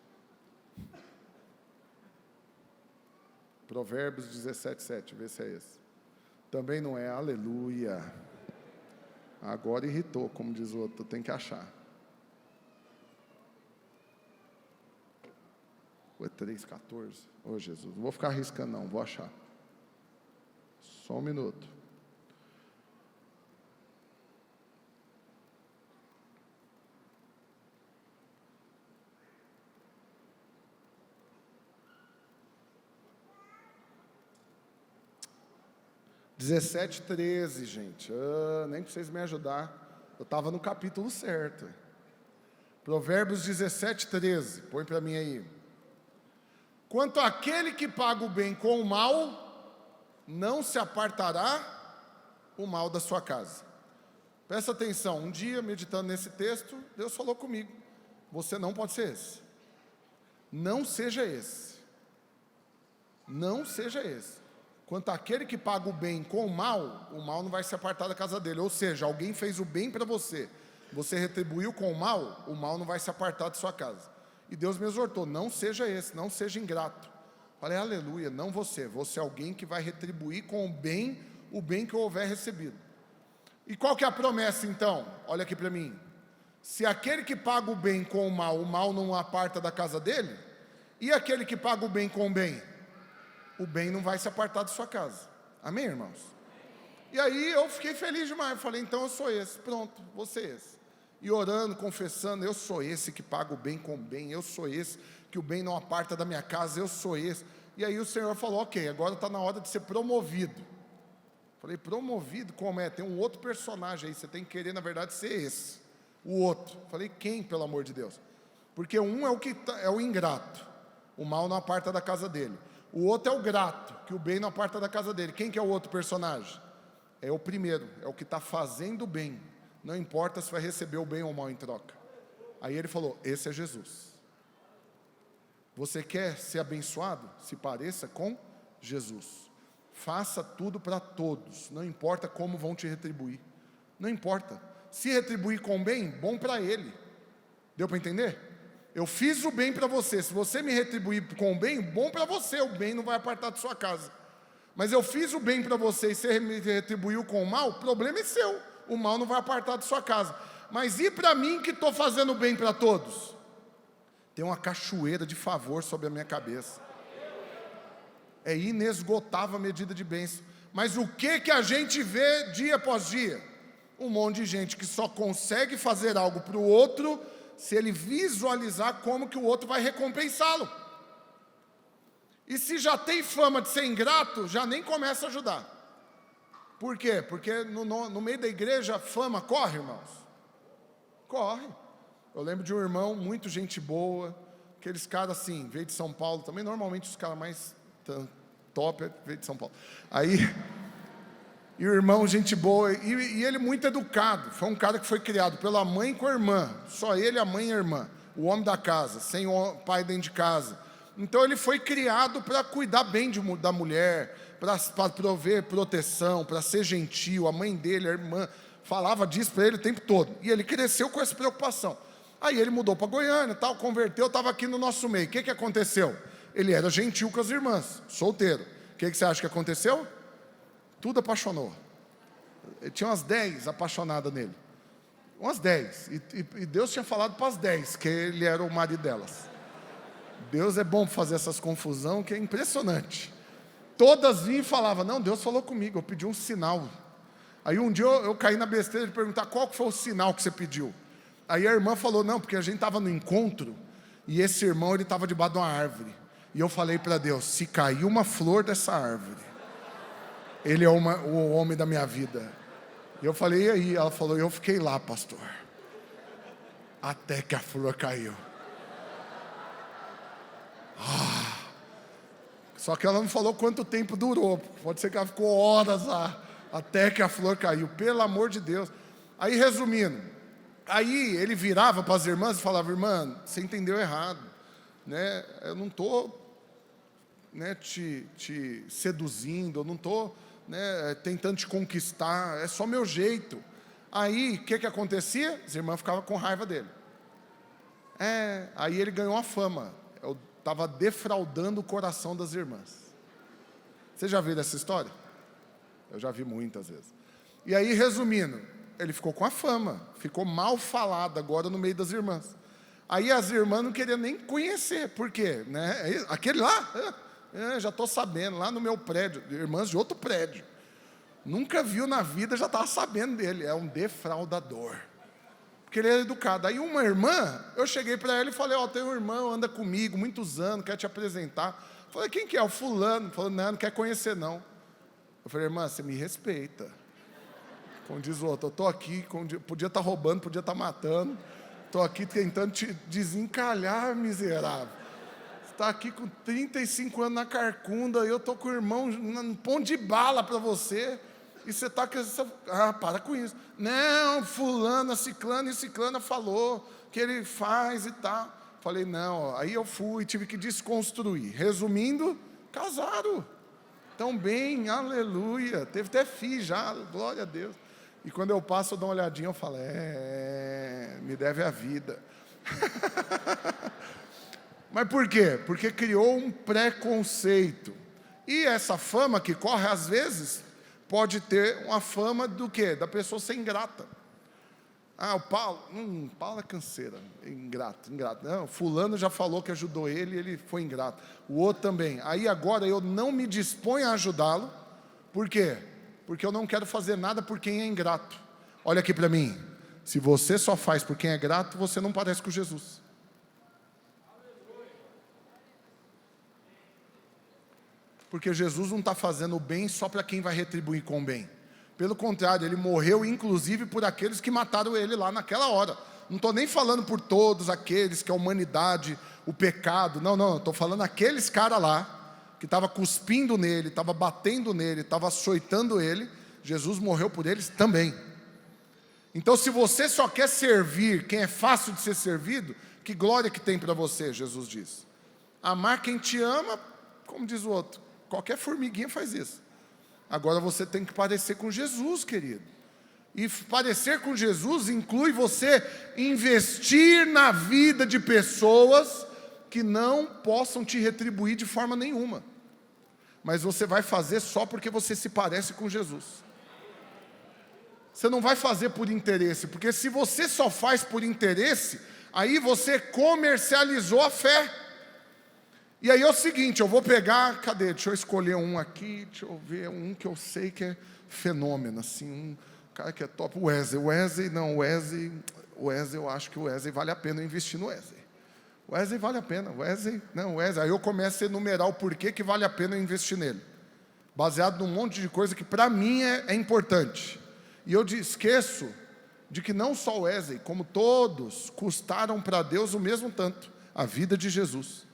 Provérbios 17,7, vê se é esse, também não é, aleluia, agora irritou, como diz o outro, tem que achar. Ou é 3,14? Ô Jesus, não vou ficar arriscando não, vou achar. Só um minuto. (17:13), gente. Nem para vocês me ajudar. Eu estava no capítulo certo. Provérbios 17:13. Põe para mim aí. Quanto àquele que paga o bem com o mal, não se apartará o mal da sua casa. Presta atenção, um dia meditando nesse texto, Deus falou comigo, você não pode ser esse. Não seja esse. Não seja esse. Quanto àquele que paga o bem com o mal não vai se apartar da casa dele. Ou seja, alguém fez o bem para você, você retribuiu com o mal não vai se apartar de sua casa. E Deus me exortou, não seja esse, não seja ingrato. Falei, aleluia, não você é alguém que vai retribuir com o bem que eu houver recebido. E qual que é a promessa então? Olha aqui para mim. Se aquele que paga o bem com o mal não aparta da casa dele, e aquele que paga o bem com o bem não vai se apartar de sua casa. Amém, irmãos? E aí eu fiquei feliz demais, falei, então eu sou esse, pronto, vou ser esse. E orando, confessando, eu sou esse que paga o bem com o bem, eu sou esse que o bem não aparta da minha casa, eu sou esse. E aí o Senhor falou, ok, agora está na hora de ser promovido. Falei, promovido como é? Tem um outro personagem aí, você tem que querer na verdade ser esse, o outro. Falei, quem, pelo amor de Deus? Porque um é o que é o ingrato, o mal não aparta da casa dele. O outro é o grato, que o bem não aparta da casa dele. Quem que é o outro personagem? É o primeiro, é o que está fazendo o bem. Não importa se vai receber o bem ou o mal em troca. Aí ele falou, esse é Jesus. Você quer ser abençoado? Se pareça com Jesus. Faça tudo para todos, não importa como vão te retribuir. Não importa. Se retribuir com bem, bom para ele. Deu para entender? Eu fiz o bem para você, se você me retribuir com o bem, bom para você, o bem não vai apartar de sua casa. Mas eu fiz o bem para você e você me retribuiu com o mal, o problema é seu, o mal não vai apartar de sua casa. Mas e para mim que estou fazendo bem para todos? Tem uma cachoeira de favor sobre a minha cabeça. É inesgotável a medida de bênção. Mas o que a gente vê dia após dia? Um monte de gente que só consegue fazer algo para o outro se ele visualizar como que o outro vai recompensá-lo. E se já tem fama de ser ingrato, já nem começa a ajudar. Por quê? Porque no meio da igreja a fama corre, irmãos. Corre. Eu lembro de um irmão, muito gente boa, aqueles caras assim, veio de São Paulo também, normalmente os caras mais top veio de São Paulo. Aí, e o irmão, gente boa, e ele muito educado, foi um cara que foi criado pela mãe com a irmã, só ele, a mãe e a irmã, o homem da casa, sem o pai dentro de casa. Então ele foi criado para cuidar bem da mulher, para prover proteção, para ser gentil. A mãe dele, a irmã, falava disso para ele o tempo todo. E ele cresceu com essa preocupação. Aí ele mudou para Goiânia, tal, converteu, estava aqui no nosso meio. O que aconteceu? Ele era gentil com as irmãs, solteiro. O que você acha que aconteceu? Tudo apaixonou. Ele tinha umas 10 apaixonadas nele. Umas 10. E Deus tinha falado para as 10 que ele era o marido delas. Deus é bom fazer essas confusão, que é impressionante. Todas vinham e falavam, não, Deus falou comigo, eu pedi um sinal. Aí um dia eu caí na besteira de perguntar, qual que foi o sinal que você pediu? Aí a irmã falou, não, porque a gente estava no encontro, e esse irmão, ele estava debaixo de uma árvore. E eu falei para Deus, se cair uma flor dessa árvore, ele é o homem da minha vida. E eu falei, e aí? Ela falou, eu fiquei lá, pastor, até que a flor caiu. Só que ela não falou quanto tempo durou. Pode ser que ela ficou horas lá, até que a flor caiu. Pelo amor de Deus. Aí, resumindo, aí ele virava para as irmãs e falava, irmã, você entendeu errado, né? Eu não estou, né, te seduzindo, eu não estou, né, tentando te conquistar, é só meu jeito. Aí, o que acontecia? As irmãs ficavam com raiva dele. Aí ele ganhou a fama. Eu estava defraudando o coração das irmãs. Você já viu essa história? Eu já vi muitas vezes. E aí, resumindo, ele ficou com a fama, ficou mal falado agora no meio das irmãs. Aí as irmãs não queriam nem conhecer, por quê? Né? Aquele lá, já estou sabendo, lá no meu prédio, irmãs de outro prédio. Nunca viu na vida, já estava sabendo dele, é um defraudador. Porque ele era educado. Aí uma irmã, eu cheguei para ela e falei, tem um irmão, anda comigo, muitos anos, quer te apresentar. Falei, quem que é? O fulano. Falou, não quer conhecer não. Eu falei, irmã, você me respeita. Como diz o outro, eu estou aqui, podia estar roubando, podia estar matando. Estou aqui tentando te desencalhar, miserável. Você está aqui com 35 anos na carcunda, eu estou com o irmão num ponto de bala para você. E você está com essa... para com isso. Não, fulana, ciclana e ciclana falou que ele faz e tal. Falei, não, aí eu fui, tive que desconstruir. Resumindo, casaram. Tão bem, aleluia. Teve até filho já, glória a Deus. E quando eu passo, eu dou uma olhadinha, eu falo, me deve a vida. Mas por quê? Porque criou um preconceito. E essa fama que corre, às vezes... pode ter uma fama do quê? Da pessoa ser ingrata. O Paulo, Paulo é canseira, ingrato. Não, fulano já falou que ajudou ele, ele foi ingrato. O outro também. Aí agora eu não me disponho a ajudá-lo. Por quê? Porque eu não quero fazer nada por quem é ingrato. Olha aqui para mim. Se você só faz por quem é grato, você não parece com Jesus. Porque Jesus não está fazendo o bem só para quem vai retribuir com o bem. Pelo contrário, ele morreu inclusive por aqueles que mataram ele lá naquela hora. Não estou nem falando por todos aqueles que a humanidade, o pecado. Não, estou falando aqueles caras lá, que estavam cuspindo nele, estavam batendo nele, estavam açoitando ele. Jesus morreu por eles também. Então, se você só quer servir quem é fácil de ser servido, que glória que tem para você, Jesus diz. Amar quem te ama, como diz o outro. Qualquer formiguinha faz isso. Agora você tem que parecer com Jesus, querido. E parecer com Jesus inclui você investir na vida de pessoas que não possam te retribuir de forma nenhuma. Mas você vai fazer só porque você se parece com Jesus. Você não vai fazer por interesse, porque se você só faz por interesse, aí você comercializou a fé. E aí é o seguinte, eu vou pegar, cadê? Deixa eu escolher um aqui, deixa eu ver um que eu sei que é fenômeno, assim, um cara que é top. O Wesley, eu acho que o Wesley vale a pena investir no Wesley. O Wesley vale a pena, Wesley. Aí eu começo a enumerar o porquê que vale a pena eu investir nele. Baseado num monte de coisa que para mim é importante. E eu esqueço de que não só o Wesley, como todos, custaram para Deus o mesmo tanto, a vida de Jesus.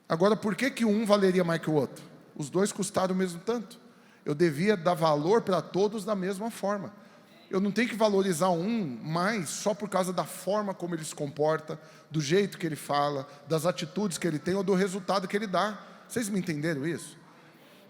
Agora, por que um valeria mais que o outro? Os dois custaram o mesmo tanto. Eu devia dar valor para todos da mesma forma. Eu não tenho que valorizar um mais só por causa da forma como ele se comporta, do jeito que ele fala, das atitudes que ele tem ou do resultado que ele dá. Vocês me entenderam isso?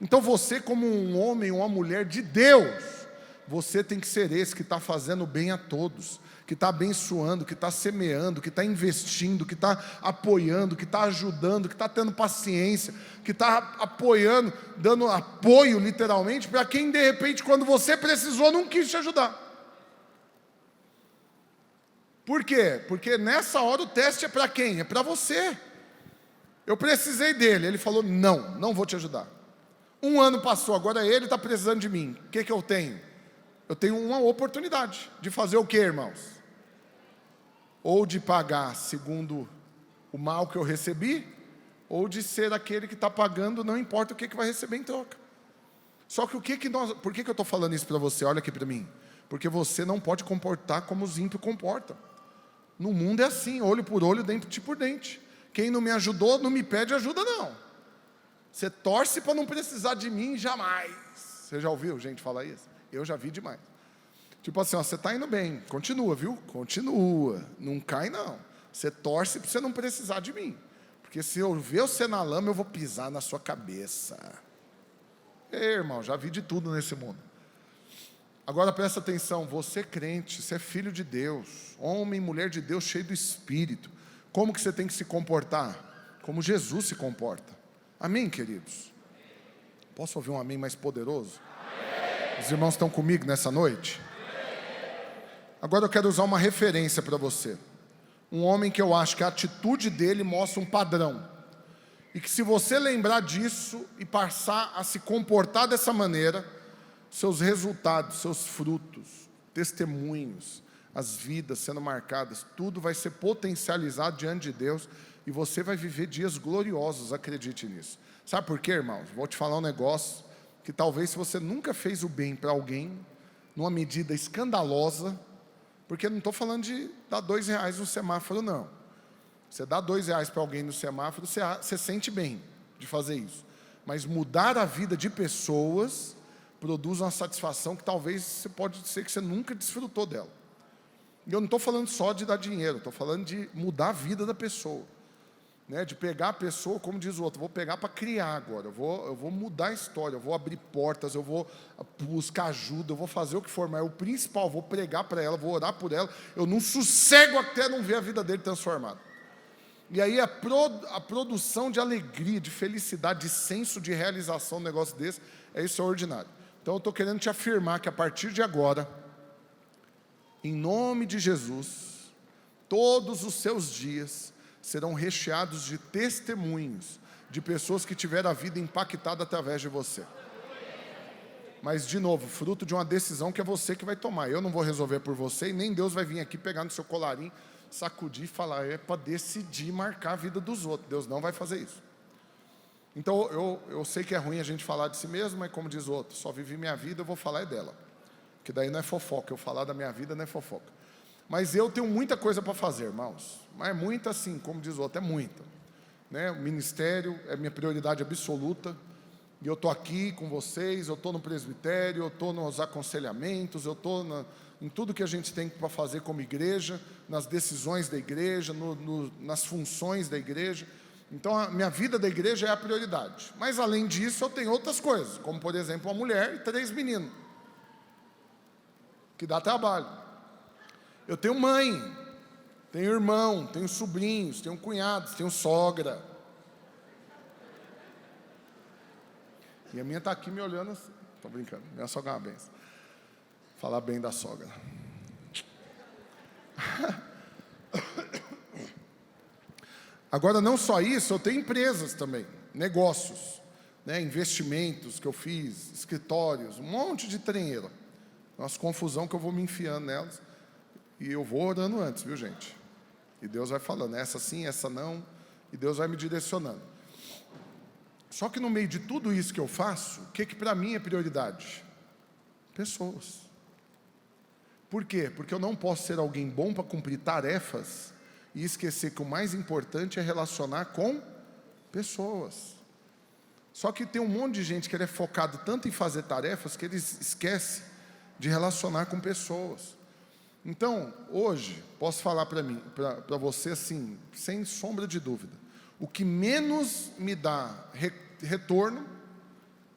Então você, como um homem ou uma mulher de Deus, você tem que ser esse que está fazendo bem a todos, que está abençoando, que está semeando, que está investindo, que está apoiando, que está ajudando, que está tendo paciência, que está apoiando, dando apoio literalmente para quem de repente quando você precisou não quis te ajudar. Por quê? Porque nessa hora o teste é para quem? É para você. Eu precisei dele, ele falou não vou te ajudar. 1 ano passou, agora ele está precisando de mim. O que eu tenho? Eu tenho uma oportunidade de fazer o quê, irmãos? Ou de pagar segundo o mal que eu recebi, ou de ser aquele que está pagando, não importa o que vai receber em troca. Só que por que eu estou falando isso para você? Olha aqui para mim. Porque você não pode comportar como os ímpios comportam. No mundo é assim, olho por olho, dente por dente. Quem não me ajudou, não me pede ajuda não. Você torce para não precisar de mim jamais. Você já ouviu gente falar isso? Eu já vi demais. Tipo assim, você está indo bem, continua, viu? Continua, não cai não. Você torce para você não precisar de mim. Porque se eu ver você na lama, eu vou pisar na sua cabeça. Ei, irmão, já vi de tudo nesse mundo. Agora presta atenção, você crente, você é filho de Deus, homem e mulher de Deus, cheio do Espírito. Como que você tem que se comportar? Como Jesus se comporta. Amém, queridos? Posso ouvir um amém mais poderoso? Amém. Os irmãos estão comigo nessa noite? Amém. Agora eu quero usar uma referência para você. Um homem que eu acho que a atitude dele mostra um padrão. E que se você lembrar disso e passar a se comportar dessa maneira, seus resultados, seus frutos, testemunhos, as vidas sendo marcadas, tudo vai ser potencializado diante de Deus e você vai viver dias gloriosos, acredite nisso. Sabe por quê, irmãos? Vou te falar um negócio que talvez se você nunca fez o bem para alguém, numa medida escandalosa, porque não estou falando de dar R$2 no semáforo, não. Você dá R$2 para alguém no semáforo, você sente bem de fazer isso. Mas mudar a vida de pessoas produz uma satisfação que talvez pode ser que você nunca desfrutou dela. E eu não estou falando só de dar dinheiro, estou falando de mudar a vida da pessoa. Né? De pegar a pessoa, como diz o outro, vou pegar para criar agora, eu vou mudar a história, eu vou abrir portas, eu vou buscar ajuda, eu vou fazer o que for, mas o principal, vou pregar para ela, vou orar por ela, eu não sossego até não ver a vida dele transformada. E aí a produção de alegria, de felicidade, de senso de realização, um negócio desse, é extraordinário. Então eu estou querendo te afirmar que a partir de agora, em nome de Jesus, todos os seus dias serão recheados de testemunhos, de pessoas que tiveram a vida impactada através de você. Mas, de novo, fruto de uma decisão que é você que vai tomar. Eu não vou resolver por você e nem Deus vai vir aqui pegar no seu colarinho, sacudir e falar, é para decidir marcar a vida dos outros. Deus não vai fazer isso. Então, eu sei que é ruim a gente falar de si mesmo, mas como diz o outro, só vivi minha vida, eu vou falar é dela. Porque daí não é fofoca, eu falar da minha vida não é fofoca. Mas eu tenho muita coisa para fazer, irmãos. Mas é muita assim, como diz o outro, é muita. Né? O ministério é minha prioridade absoluta. E eu estou aqui com vocês, eu estou no presbitério, eu estou nos aconselhamentos, eu estou em tudo que a gente tem para fazer como igreja, nas decisões da igreja, nas funções da igreja. Então, a minha vida da igreja é a prioridade. Mas, além disso, eu tenho outras coisas, como, por exemplo, uma mulher e 3 meninos, que dá trabalho. Eu tenho mãe, tenho irmão, tenho sobrinhos, tenho cunhados, tenho sogra. E a minha está aqui me olhando assim. Estou brincando, minha sogra é uma benção. Falar bem da sogra. Agora, não só isso, eu tenho empresas também, negócios, né, investimentos que eu fiz, escritórios, um monte de trenheira. Nossa, confusão que eu vou me enfiando nelas. E eu vou orando antes, viu, gente? E Deus vai falando, essa sim, essa não. E Deus vai me direcionando. Só que no meio de tudo isso que eu faço, o que para mim é prioridade? Pessoas. Por quê? Porque eu não posso ser alguém bom para cumprir tarefas e esquecer que o mais importante é relacionar com pessoas. Só que tem um monte de gente que ele é focado tanto em fazer tarefas que ele esquece de relacionar com pessoas. Então, hoje, posso falar para você assim, sem sombra de dúvida, o que menos me dá retorno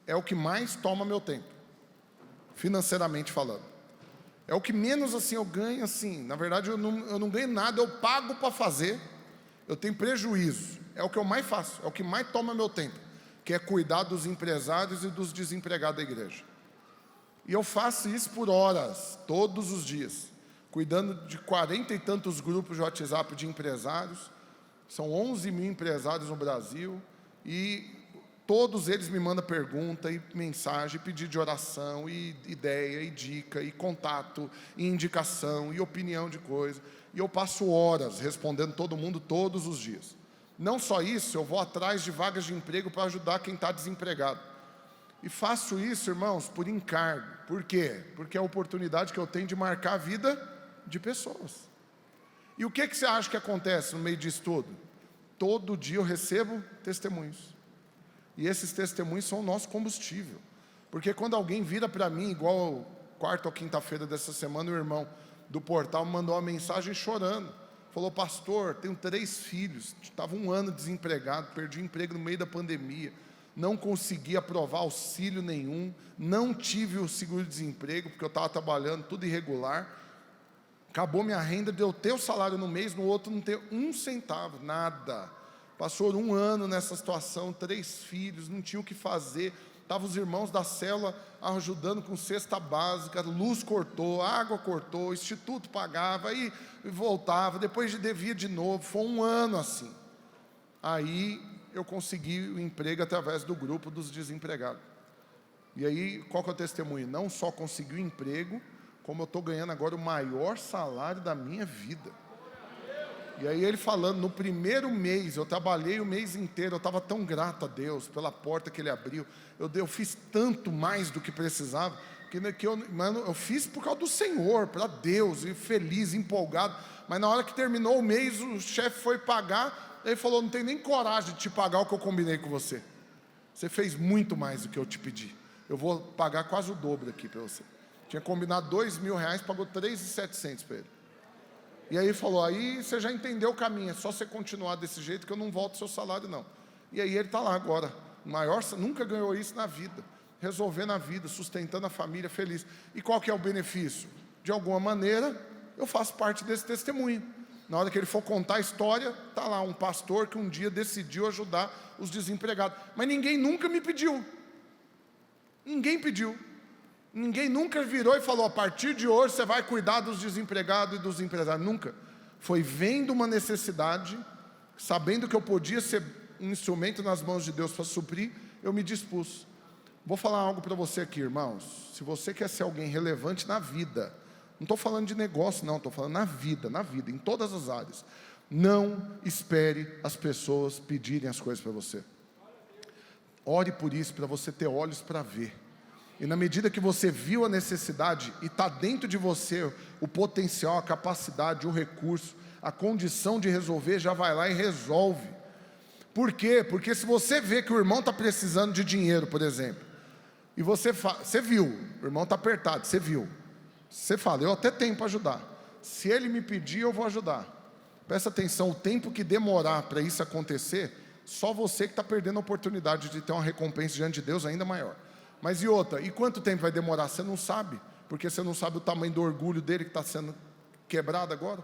é o que mais toma meu tempo, financeiramente falando. É o que menos assim eu ganho assim. Na verdade, eu não ganho nada, eu pago para fazer, eu tenho prejuízo. É o que eu mais faço, é o que mais toma meu tempo, que é cuidar dos empresários e dos desempregados da igreja. E eu faço isso por horas, todos os dias, cuidando de 40 e tantos grupos de WhatsApp de empresários. São 11 mil empresários no Brasil, e todos eles me mandam pergunta e mensagem, pedido de oração, e ideia, e dica, e contato, e indicação, e opinião de coisa. E eu passo horas respondendo todo mundo todos os dias. Não só isso, eu vou atrás de vagas de emprego para ajudar quem está desempregado. E faço isso, irmãos, por encargo. Por quê? Porque é a oportunidade que eu tenho de marcar a vida de pessoas. E o que você acha que acontece no meio disso tudo? Todo dia eu recebo testemunhos. E esses testemunhos são o nosso combustível. Porque quando alguém vira para mim, igual quarta ou quinta-feira dessa semana, o irmão do portal me mandou uma mensagem chorando. Falou, pastor, tenho 3 filhos, estava 1 ano desempregado, perdi o emprego no meio da pandemia, não consegui aprovar auxílio nenhum, não tive o seguro-desemprego, porque eu estava trabalhando tudo irregular. Acabou minha renda de eu ter o salário no mês, no outro não ter 1 centavo, nada. Passou 1 ano nessa situação, 3 filhos, não tinha o que fazer. Estavam os irmãos da célula ajudando com cesta básica, luz cortou, água cortou, instituto pagava, aí voltava, depois devia de novo. Foi 1 ano assim. Aí eu consegui o emprego através do grupo dos desempregados. E aí, qual que é o testemunho? Não só consegui o emprego, como eu estou ganhando agora o maior salário da minha vida. E aí ele falando, no primeiro mês, eu trabalhei o mês inteiro, eu estava tão grato a Deus pela porta que Ele abriu, eu fiz tanto mais do que precisava, eu fiz por causa do Senhor, para Deus, e feliz, empolgado, mas na hora que terminou o mês, o chefe foi pagar, ele falou, não tem nem coragem de te pagar o que eu combinei com você, você fez muito mais do que eu te pedi, eu vou pagar quase o dobro aqui para você. Tinha combinado R$2.000, pagou 3.700 para ele. E aí ele falou, aí você já entendeu o caminho, é só você continuar desse jeito que eu não volto seu salário não. E aí ele está lá agora, nunca ganhou isso na vida, resolvendo a vida, sustentando a família, feliz. E qual que é o benefício? De alguma maneira, eu faço parte desse testemunho. Na hora que ele for contar a história, está lá um pastor que um dia decidiu ajudar os desempregados. Mas ninguém nunca me pediu. Ninguém pediu. Ninguém nunca virou e falou, a partir de hoje você vai cuidar dos desempregados e dos empresários. Nunca. Foi vendo uma necessidade, sabendo que eu podia ser um instrumento nas mãos de Deus para suprir, eu me dispus. Vou falar algo para você aqui, irmãos. Se você quer ser alguém relevante na vida, não estou falando de negócio não, estou falando na vida, em todas as áreas. Não espere as pessoas pedirem as coisas para você. Ore por isso, para você ter olhos para ver. E na medida que você viu a necessidade e está dentro de você o potencial, a capacidade, o recurso, a condição de resolver, já vai lá e resolve. Por quê? Porque se você vê que o irmão está precisando de dinheiro, por exemplo, e você viu, o irmão está apertado, você viu, você fala, eu até tenho para ajudar, se ele me pedir eu vou ajudar. Presta atenção, o tempo que demorar para isso acontecer, só você que está perdendo a oportunidade de ter uma recompensa diante de Deus ainda maior. Mas e outra, e quanto tempo vai demorar? Você não sabe, porque você não sabe o tamanho do orgulho dele que está sendo quebrado agora.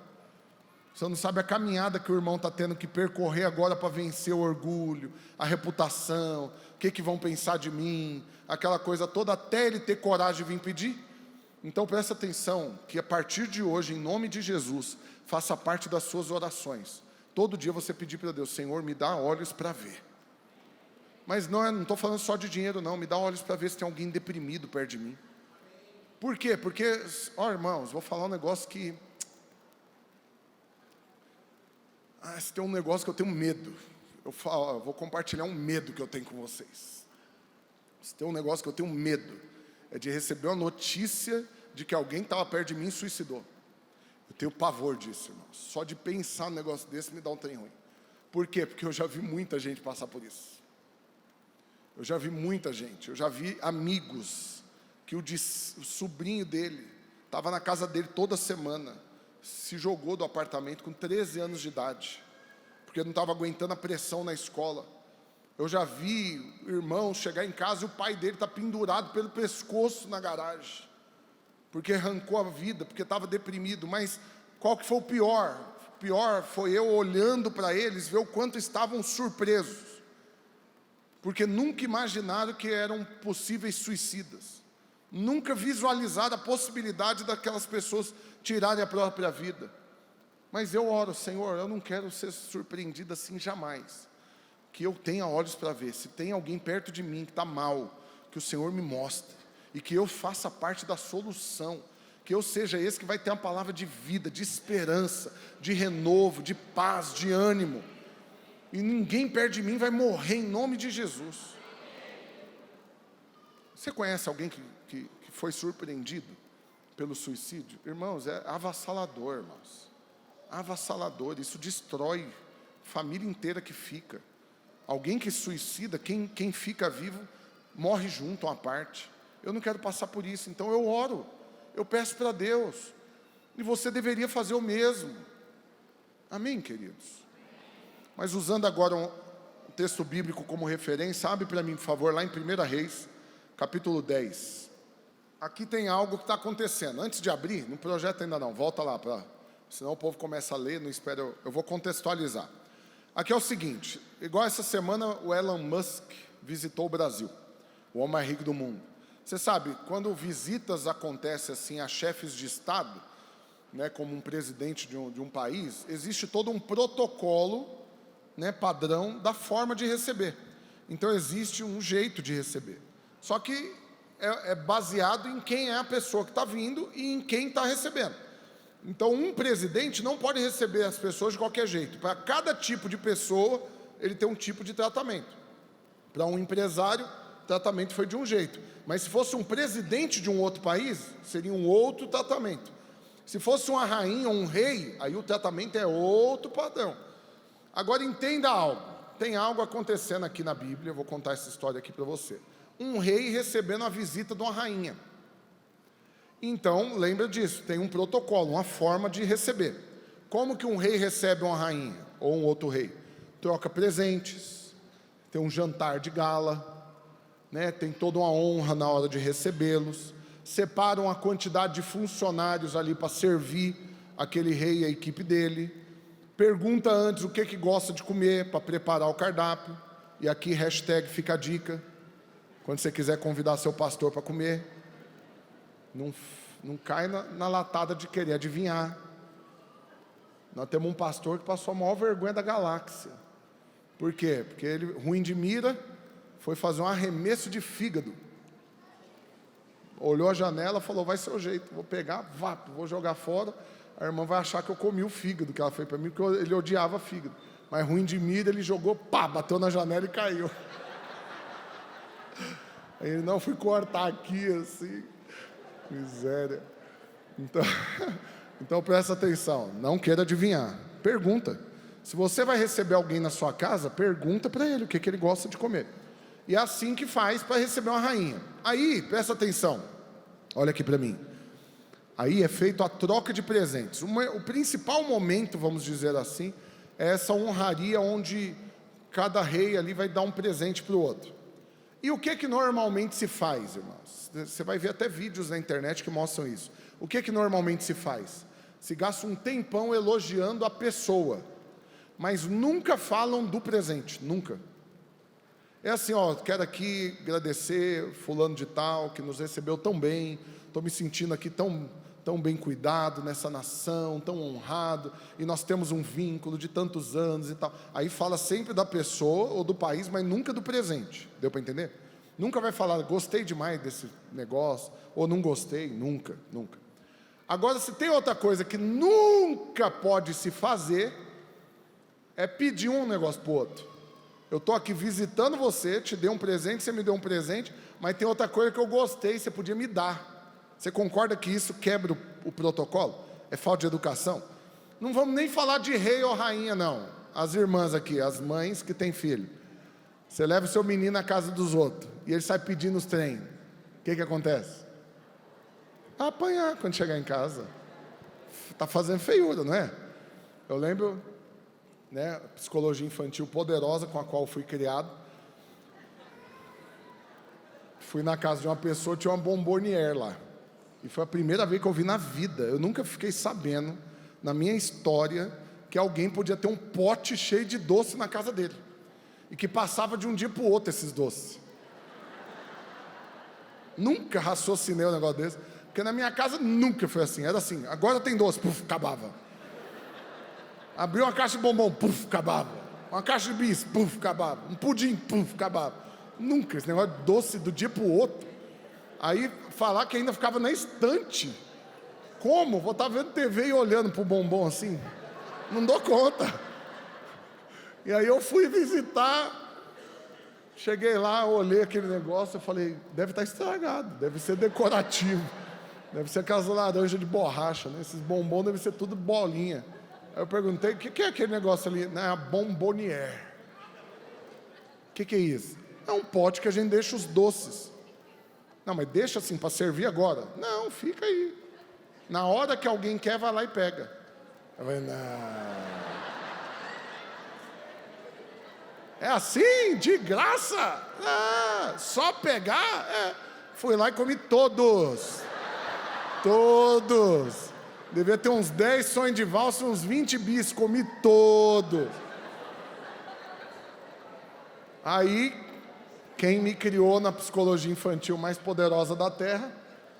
Você não sabe a caminhada que o irmão está tendo que percorrer agora para vencer o orgulho, a reputação, o que vão pensar de mim, aquela coisa toda, até ele ter coragem de vir pedir. Então presta atenção, que a partir de hoje, em nome de Jesus, faça parte das suas orações. Todo dia você pedir para Deus: Senhor, me dá olhos para ver. Mas não estou falando só de dinheiro não, me dá olhos para ver se tem alguém deprimido perto de mim. Por quê? Porque, irmãos, vou falar um negócio que... se tem um negócio que eu tenho medo. Eu vou compartilhar um medo que eu tenho com vocês. Se tem um negócio que eu tenho medo, é de receber uma notícia de que alguém estava perto de mim e suicidou. Eu tenho pavor disso, irmãos. Só de pensar num negócio desse me dá um trem ruim. Por quê? Porque eu já vi muita gente passar por isso. Eu já vi muita gente. Eu já vi amigos que o sobrinho dele estava na casa dele toda semana, se jogou do apartamento com 13 anos de idade, porque não estava aguentando a pressão na escola. Eu já vi irmãos chegar em casa e o pai dele está pendurado pelo pescoço na garagem, porque arrancou a vida, porque estava deprimido. Mas qual que foi o pior? O pior foi eu olhando para eles, ver o quanto estavam surpresos, porque nunca imaginaram que eram possíveis suicidas, nunca visualizaram a possibilidade daquelas pessoas tirarem a própria vida. Mas eu oro: Senhor, eu não quero ser surpreendido assim jamais, que eu tenha olhos para ver, se tem alguém perto de mim que está mal, que o Senhor me mostre, e que eu faça parte da solução, que eu seja esse que vai ter uma palavra de vida, de esperança, de renovo, de paz, de ânimo, e ninguém perto de mim vai morrer em nome de Jesus. Você conhece alguém que foi surpreendido pelo suicídio? Irmãos, é avassalador, irmãos. Avassalador, isso destrói família inteira que fica. Alguém que suicida, quem fica vivo, morre junto, uma parte. Eu não quero passar por isso, então eu oro, eu peço para Deus, e você deveria fazer o mesmo. Amém, queridos? Mas usando agora um texto bíblico como referência, abre para mim, por favor, lá em 1 Reis, capítulo 10. Aqui tem algo que está acontecendo. Antes de abrir, no projeto ainda não, volta lá, senão o povo começa a ler, não espera, eu vou contextualizar. Aqui é o seguinte, igual essa semana o Elon Musk visitou o Brasil, o homem mais rico do mundo. Você sabe, quando visitas acontecem assim a chefes de Estado, né, como um presidente de um país, existe todo um protocolo, né, padrão da forma de receber. Então existe um jeito de receber. Só que é baseado em quem é a pessoa que está vindo e em quem está recebendo. Então um presidente não pode receber as pessoas de qualquer jeito. Para cada tipo de pessoa, ele tem um tipo de tratamento. Para um empresário, o tratamento foi de um jeito. Mas se fosse um presidente de um outro país, seria um outro tratamento. Se fosse uma rainha ou um rei, aí o tratamento é outro padrão. Agora entenda algo, tem algo acontecendo aqui na Bíblia, eu vou contar essa história aqui para você. Um rei recebendo a visita de uma rainha. Então, lembra disso, tem um protocolo, uma forma de receber. Como que um rei recebe uma rainha, ou um outro rei? Troca presentes, tem um jantar de gala, né? Tem toda uma honra na hora de recebê-los, separam a quantidade de funcionários ali para servir aquele rei e a equipe dele, pergunta antes o que gosta de comer para preparar o cardápio, e aqui hashtag fica a dica, quando você quiser convidar seu pastor para comer, não cai na latada de querer adivinhar. Nós temos um pastor que passou a maior vergonha da galáxia. Por quê? Porque ele, ruim de mira, foi fazer um arremesso de fígado. Olhou a janela e falou: vai ser o jeito, vou pegar, vou jogar fora. A irmã vai achar que eu comi o fígado que ela fez para mim, porque ele odiava fígado. Mas ruim de mira, ele jogou, bateu na janela e caiu. Aí ele: não, fui cortar aqui assim. Miséria. Então presta atenção, não queira adivinhar. Pergunta. Se você vai receber alguém na sua casa, pergunta para ele o que ele gosta de comer. E é assim que faz para receber uma rainha. Aí, presta atenção, olha aqui para mim. Aí é feito a troca de presentes. O principal momento, vamos dizer assim, é essa honraria onde cada rei ali vai dar um presente para o outro. E o que normalmente se faz, irmãos? Você vai ver até vídeos na internet que mostram isso. O que normalmente se faz? Se gasta um tempão elogiando a pessoa, mas nunca falam do presente, nunca. É assim, quero aqui agradecer fulano de tal, que nos recebeu tão bem, estou me sentindo aqui tão bem cuidado nessa nação, tão honrado, e nós temos um vínculo de tantos anos e tal. Aí fala sempre da pessoa ou do país, mas nunca do presente. Deu para entender? Nunca vai falar, gostei demais desse negócio, ou não gostei, nunca. Agora, se tem outra coisa que nunca pode se fazer, é pedir um negócio para o outro. Eu estou aqui visitando você, te dei um presente, você me deu um presente, mas tem outra coisa que eu gostei, você podia me dar. Você concorda que isso quebra o protocolo? É falta de educação? Não vamos nem falar de rei ou rainha, não. As irmãs aqui, as mães que têm filho. Você leva o seu menino na casa dos outros, e ele sai pedindo os trem. O que acontece? Apanhar quando chegar em casa. Está fazendo feiura, não é? Eu lembro, né, psicologia infantil poderosa com a qual fui criado. Fui na casa de uma pessoa, tinha uma bombonière lá. E foi a primeira vez que eu vi na vida. Eu nunca fiquei sabendo, na minha história, que alguém podia ter um pote cheio de doce na casa dele. E que passava de um dia para o outro esses doces. Nunca raciocinei um negócio desse. Porque na minha casa nunca foi assim. Era assim, agora tem doce, puf, acabava. Abriu uma caixa de bombom, puf, acabava. Uma caixa de bis, puf, acabava. Um pudim, puf, acabava. Nunca, esse negócio de doce do dia para o outro. Aí, falar que ainda ficava na estante. Como? Vou estar vendo TV e olhando para o bombom assim. Não dou conta. E aí eu fui visitar. Cheguei lá, olhei aquele negócio, eu falei, deve estar estragado, deve ser decorativo. Deve ser aquelas laranjas de borracha, né? Esses bombons devem ser tudo bolinha. Aí eu perguntei, o que é aquele negócio ali? Não, é a bombonière. O que é isso? É um pote que a gente deixa os doces. Não, mas deixa assim, para servir agora? Não, fica aí. Na hora que alguém quer, vai lá e pega. Eu falei, não. É assim, de graça? Ah, só pegar? É. Fui lá e comi todos. Todos. Devia ter uns 10 sonhos de valsa, uns 20 bis, comi todos. Aí, quem me criou na psicologia infantil mais poderosa da Terra,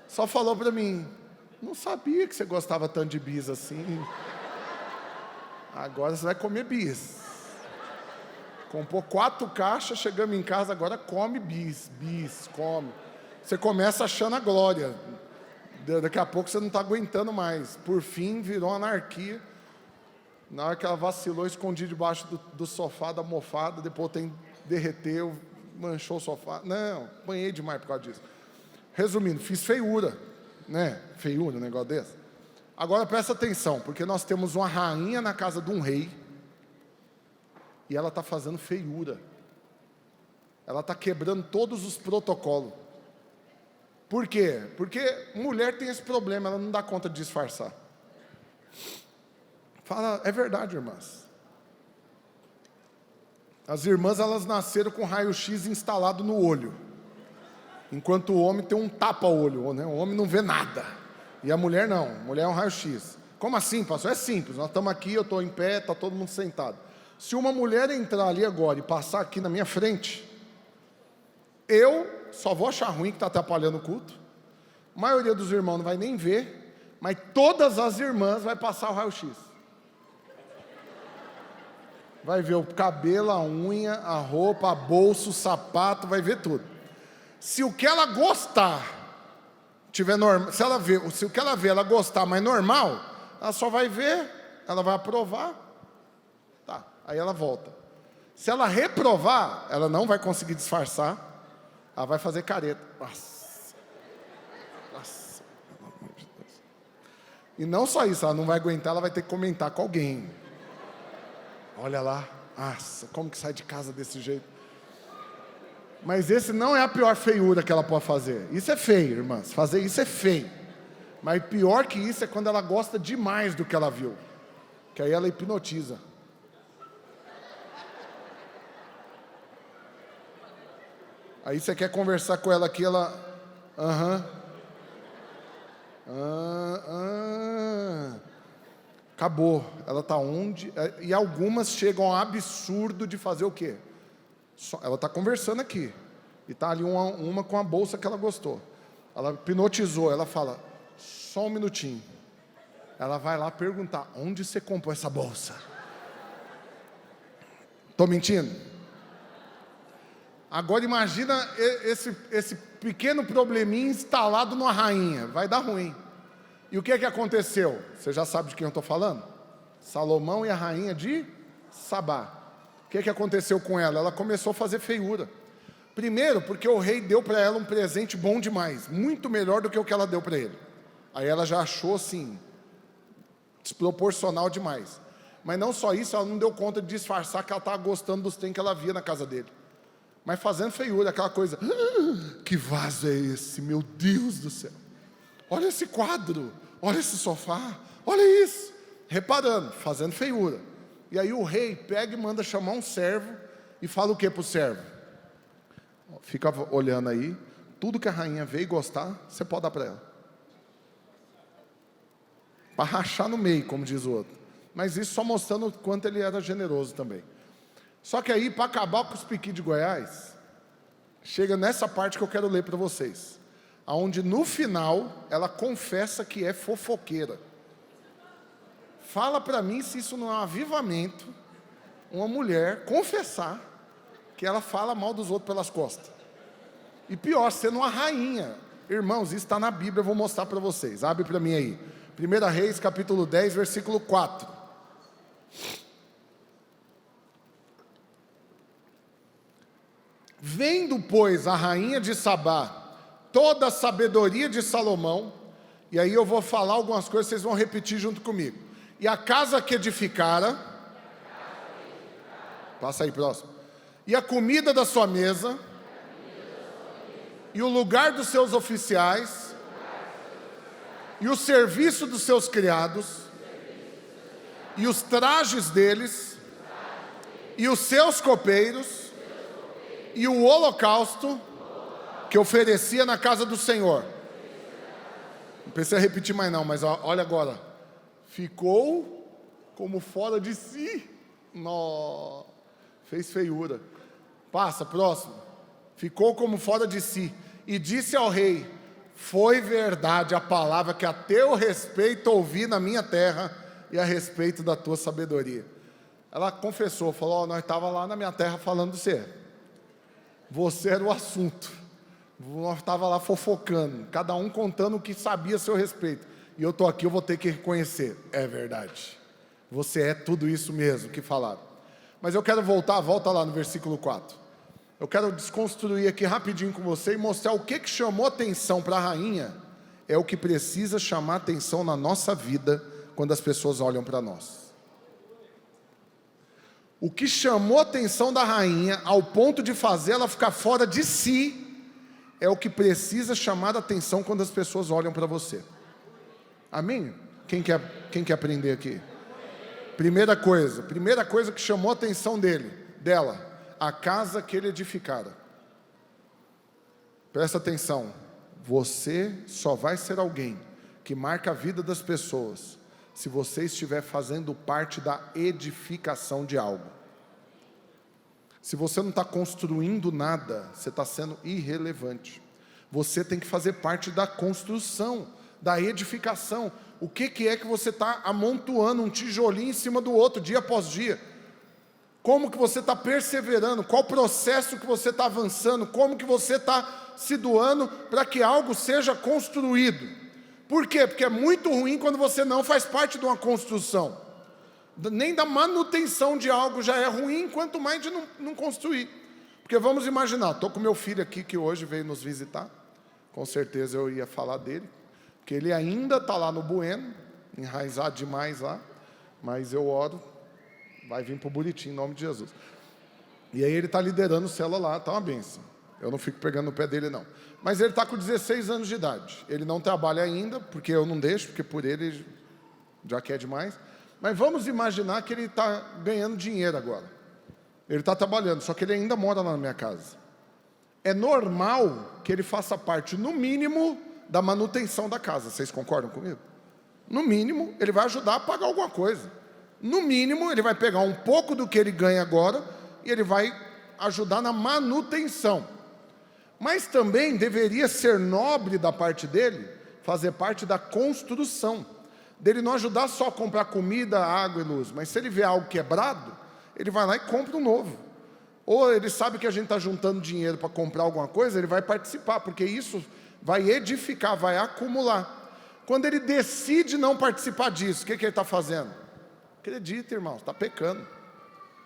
só falou para mim, não sabia que você gostava tanto de bis assim. Agora você vai comer bis. Comprou 4 caixas, chegamos em casa, agora come bis, come. Você começa achando a glória. Daqui a pouco você não está aguentando mais. Por fim, virou anarquia. Na hora que ela vacilou, escondi debaixo do sofá, da almofada, depois derreteu, manchou o sofá. Não, apanhei demais por causa disso. Resumindo, fiz feiura, né? Feiura, um negócio desse. Agora presta atenção, porque nós temos uma rainha na casa de um rei, e ela está fazendo feiura. Ela está quebrando todos os protocolos. Por quê? Porque mulher tem esse problema, ela não dá conta de disfarçar. Fala, é verdade, irmãs. As irmãs, elas nasceram com raio-x instalado no olho. Enquanto o homem tem um tapa-olho, né? O homem não vê nada. E a mulher não, a mulher é um raio-x. Como assim, pastor? É simples, nós estamos aqui, eu estou em pé, está todo mundo sentado. Se uma mulher entrar ali agora e passar aqui na minha frente, eu só vou achar ruim que está atrapalhando o culto. A maioria dos irmãos não vai nem ver, mas todas as irmãs vai passar o raio-x. Vai ver o cabelo, a unha, a roupa, a bolsa, o sapato, vai ver tudo. Se o que ela gostar tiver normal, se o que ela vê ela gostar, mas normal, ela só vai ver, ela vai aprovar. Tá, aí ela volta. Se ela reprovar, ela não vai conseguir disfarçar, ela vai fazer careta. Nossa, pelo amor de Deus. E não só isso, ela não vai aguentar, ela vai ter que comentar com alguém. Olha lá, nossa, como que sai de casa desse jeito? Mas esse não é a pior feiura que ela pode fazer. Isso é feio, irmãs, fazer isso é feio. Mas pior que isso é quando ela gosta demais do que ela viu. Que aí ela hipnotiza. Aí você quer conversar com ela aqui, ela... Acabou. Ela está onde? E algumas chegam ao absurdo de fazer o quê? Ela está conversando aqui. E está ali uma com a bolsa que ela gostou. Ela hipnotizou, ela fala, só um minutinho. Ela vai lá perguntar, onde você comprou essa bolsa? Estou mentindo? Agora imagina esse pequeno probleminha instalado numa rainha, vai dar ruim. E o que aconteceu? Você já sabe de quem eu estou falando? Salomão e a rainha de Sabá. O que aconteceu com ela? Ela começou a fazer feiura. Primeiro, porque o rei deu para ela um presente bom demais, muito melhor do que o que ela deu para ele. Aí ela já achou assim, desproporcional demais. Mas não só isso, ela não deu conta de disfarçar que ela estava gostando dos trem que ela via na casa dele. Mas fazendo feiura, aquela coisa, que vaso é esse, meu Deus do céu. Olha esse quadro, olha esse sofá, olha isso. Reparando, fazendo feiura. E aí o rei pega e manda chamar um servo e fala o que para o servo? Fica olhando aí, tudo que a rainha vê e gostar, você pode dar para ela. Para rachar no meio, como diz o outro. Mas isso só mostrando o quanto ele era generoso também. Só que aí, para acabar com os piqui de Goiás, chega nessa parte que eu quero ler para vocês. Onde no final, ela confessa que é fofoqueira. Fala para mim se isso não é um avivamento, uma mulher confessar que ela fala mal dos outros pelas costas. E pior, sendo uma rainha. Irmãos, isso está na Bíblia, eu vou mostrar para vocês. Abre para mim aí. 1 Reis, capítulo 10, versículo 4. Vendo, pois, a rainha de Sabá toda a sabedoria de Salomão, e aí eu vou falar algumas coisas, vocês vão repetir junto comigo. E a casa que edificara, passa aí próximo, e a comida da sua mesa, e o lugar dos seus oficiais, e o serviço dos seus criados, e os trajes deles, e os seus copeiros, e o holocausto que oferecia na casa do Senhor. Não precisa repetir mais não, mas olha agora. Ficou como fora de si. Nó, fez feiura. Passa, próximo. Ficou como fora de si. E disse ao rei, foi verdade a palavra que a teu respeito ouvi na minha terra e a respeito da tua sabedoria. Ela confessou, falou, nós estávamos lá na minha terra falando de você. Você era o assunto. Nós estávamos lá fofocando, cada um contando o que sabia a seu respeito. E eu estou aqui, eu vou ter que reconhecer. É verdade. Você é tudo isso mesmo que falaram. Mas eu quero volta lá no versículo 4. Eu quero desconstruir aqui rapidinho com você e mostrar o que chamou atenção para a rainha. É o que precisa chamar atenção na nossa vida quando as pessoas olham para nós. O que chamou a atenção da rainha ao ponto de fazer ela ficar fora de si é o que precisa chamar a atenção quando as pessoas olham para você. Amém? Quem quer aprender aqui? Primeira coisa que chamou a atenção dela, a casa que ele edificara. Presta atenção, você só vai ser alguém que marca a vida das pessoas se você estiver fazendo parte da edificação de algo. Se você não está construindo nada, você está sendo irrelevante. Você tem que fazer parte da construção, da edificação. O que é que você está amontoando um tijolinho em cima do outro, dia após dia? Como que você está perseverando? Qual processo que você está avançando? Como que você está se doando para que algo seja construído? Por quê? Porque é muito ruim quando você não faz parte de uma construção. Nem da manutenção de algo já é ruim, quanto mais de não construir. Porque vamos imaginar, estou com meu filho aqui que hoje veio nos visitar, com certeza eu ia falar dele, porque ele ainda está lá no Bueno, enraizado demais lá, mas eu oro, vai vir para o Buritim, em nome de Jesus. E aí ele está liderando célula lá, está uma benção. Eu não fico pegando no pé dele não. Mas ele está com 16 anos de idade, ele não trabalha ainda, porque eu não deixo, porque por ele já quer demais. Mas vamos imaginar que ele está ganhando dinheiro agora. Ele está trabalhando, só que ele ainda mora lá na minha casa. É normal que ele faça parte, no mínimo, da manutenção da casa. Vocês concordam comigo? No mínimo, ele vai ajudar a pagar alguma coisa. No mínimo, ele vai pegar um pouco do que ele ganha agora e ele vai ajudar na manutenção. Mas também deveria ser nobre da parte dele fazer parte da construção, dele não ajudar só a comprar comida, água e luz, mas se ele vê algo quebrado, ele vai lá e compra um novo. Ou ele sabe que a gente está juntando dinheiro para comprar alguma coisa, ele vai participar, porque isso vai edificar, vai acumular. Quando ele decide não participar disso, o que ele está fazendo? Acredita, irmãos, está pecando,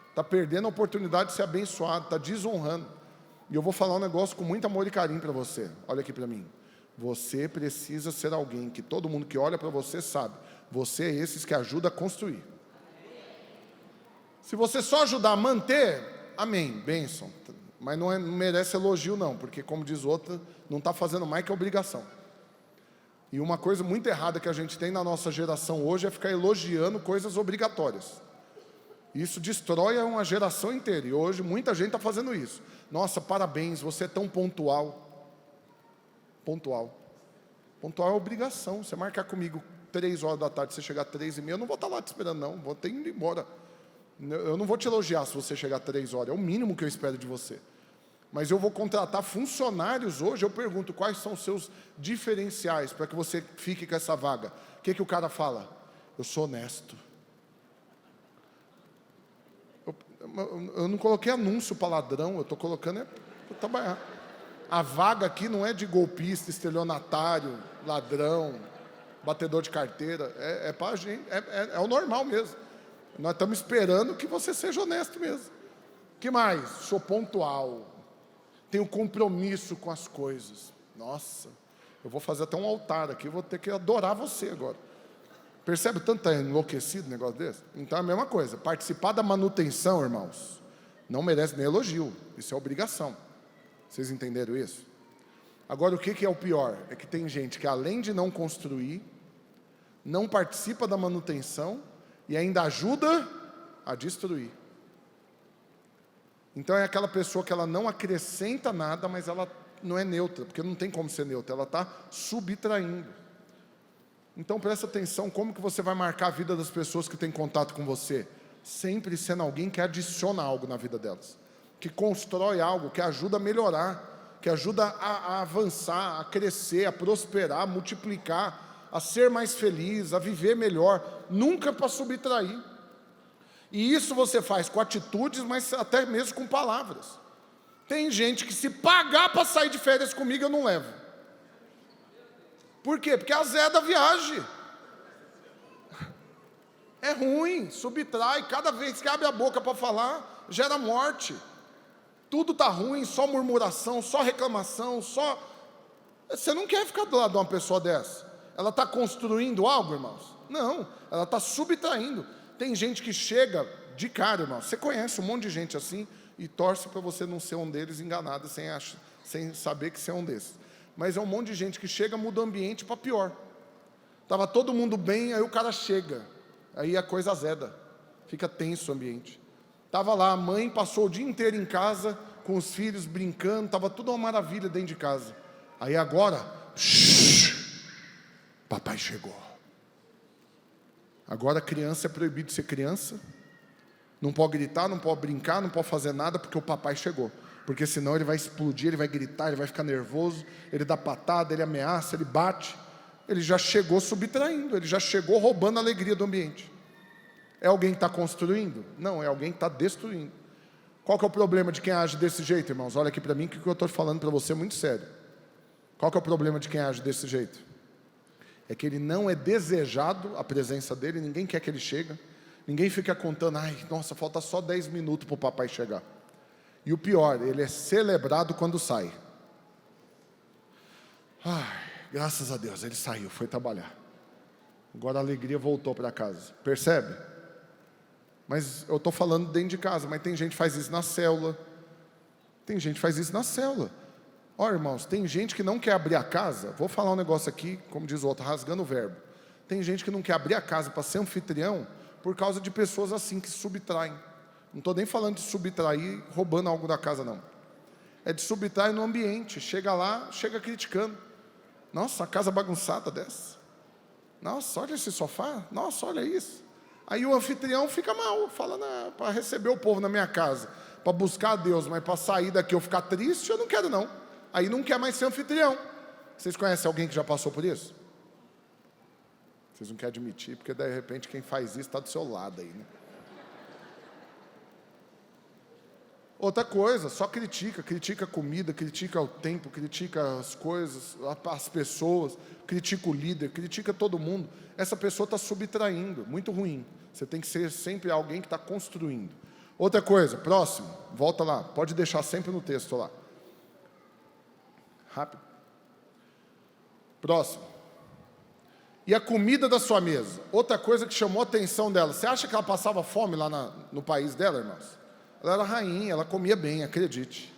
está perdendo a oportunidade de ser abençoado, está desonrando. E eu vou falar um negócio com muito amor e carinho para você. Olha aqui para mim. Você precisa ser alguém que todo mundo que olha para você sabe. Você é esses que ajuda a construir. Se você só ajudar a manter, amém, bênção. Mas não merece elogio não, porque como diz outra, não está fazendo mais que obrigação. E uma coisa muito errada que a gente tem na nossa geração hoje é ficar elogiando coisas obrigatórias. Isso destrói uma geração inteira, e hoje muita gente está fazendo isso. Nossa, parabéns, você é tão pontual. Pontual é obrigação. Você marcar comigo 3 horas da tarde, você chegar às 3h30, eu não vou estar lá te esperando não, vou ter ido embora. Eu não vou te elogiar se você chegar às 3 horas, é o mínimo que eu espero de você. Mas eu vou contratar funcionários hoje, eu pergunto quais são os seus diferenciais para que você fique com essa vaga. O que o cara fala? Eu sou honesto. Eu não coloquei anúncio para ladrão, eu estou colocando para trabalhar. A vaga aqui não é de golpista, estelionatário, ladrão, batedor de carteira, é para a gente, é o normal mesmo. Nós estamos esperando que você seja honesto mesmo. Que mais? Sou pontual, tenho compromisso com as coisas. Nossa, eu vou fazer até um altar aqui, vou ter que adorar você agora. Percebe tanto tá enlouquecido um negócio desse? Então é a mesma coisa, participar da manutenção, irmãos, não merece nem elogio, isso é obrigação. Vocês entenderam isso? Agora o que é o pior? É que tem gente que além de não construir, não participa da manutenção e ainda ajuda a destruir. Então é aquela pessoa que ela não acrescenta nada, mas ela não é neutra, porque não tem como ser neutra, ela está subtraindo. Então presta atenção, como que você vai marcar a vida das pessoas que têm contato com você? Sempre sendo alguém que adiciona algo na vida delas, que constrói algo, que ajuda a melhorar, que ajuda a avançar, a crescer, a prosperar, a multiplicar, a ser mais feliz, a viver melhor, nunca para subtrair. E isso você faz com atitudes, mas até mesmo com palavras. Tem gente que se pagar para sair de férias comigo, eu não levo. Por quê? Porque azeda a viagem. É ruim, subtrai, cada vez que abre a boca para falar, gera morte. Tudo está ruim, só murmuração, só reclamação, só... Você não quer ficar do lado de uma pessoa dessa. Ela está construindo algo, irmãos? Não, ela está subtraindo. Tem gente que chega de cara, irmão. Você conhece um monte de gente assim e torce para você não ser um deles enganado sem saber que você é um desses. Mas é um monte de gente que chega, muda o ambiente para pior. Estava todo mundo bem, aí o cara chega. Aí a coisa azeda. Fica tenso o ambiente. Estava lá, a mãe passou o dia inteiro em casa, com os filhos brincando, estava tudo uma maravilha dentro de casa. Aí agora, papai chegou. Agora a criança é proibido de ser criança. Não pode gritar, não pode brincar, não pode fazer nada, porque o papai chegou. Porque senão ele vai explodir, ele vai gritar, ele vai ficar nervoso, ele dá patada, ele ameaça, ele bate. Ele já chegou subtraindo, ele já chegou roubando a alegria do ambiente. É alguém que está construindo? Não, é alguém que está destruindo. Qual que é o problema de quem age desse jeito, irmãos? Olha aqui para mim, que eu estou falando para você é muito sério. Qual que é o problema de quem age desse jeito? É que ele não é desejado, a presença dele, ninguém quer que ele chegue. Ninguém fica contando, ai, nossa, falta só 10 minutos para o papai chegar. E o pior, ele é celebrado quando sai. Ai, graças a Deus, ele saiu, foi trabalhar. Agora a alegria voltou para casa. Percebe? Mas eu estou falando dentro de casa, mas tem gente que faz isso na célula. Tem gente que faz isso na célula. Ó, irmãos, tem gente que não quer abrir a casa. Vou falar um negócio aqui, como diz o outro, rasgando o verbo. Tem gente que não quer abrir a casa para ser anfitrião por causa de pessoas assim que subtraem. Não estou nem falando de subtrair roubando algo da casa, não. É de subtrair no ambiente. Chega lá, chega criticando. Nossa, a casa bagunçada dessa. Nossa, olha esse sofá. Nossa, olha isso. Aí o anfitrião fica mal. Fala, para receber o povo na minha casa, para buscar a Deus, mas para sair daqui eu ficar triste, eu não quero não. Aí não quer mais ser anfitrião. Vocês conhecem alguém que já passou por isso? Vocês não querem admitir, porque de repente quem faz isso está do seu lado aí, né? Outra coisa, só critica a comida, critica o tempo, critica as coisas, as pessoas, critica o líder, critica todo mundo. Essa pessoa está subtraindo, muito ruim. Você tem que ser sempre alguém que está construindo. Outra coisa, próximo, volta lá, pode deixar sempre no texto lá. Rápido. Próximo. E a comida da sua mesa. Outra coisa que chamou a atenção dela. Você acha que ela passava fome lá no país dela, irmãos? Ela era rainha, ela comia bem, acredite.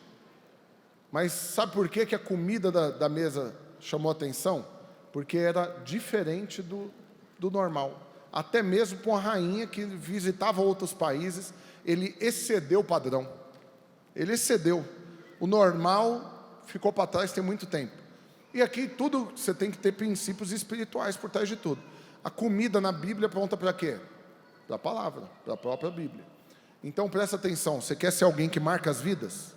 Mas sabe por que a comida da mesa chamou a atenção? Porque era diferente do normal. Até mesmo para uma rainha que visitava outros países, ele excedeu o padrão. Ele excedeu. O normal ficou para trás tem muito tempo. E aqui tudo, você tem que ter princípios espirituais por trás de tudo. A comida na Bíblia aponta para quê? Para a palavra, para a própria Bíblia. Então presta atenção, você quer ser alguém que marca as vidas?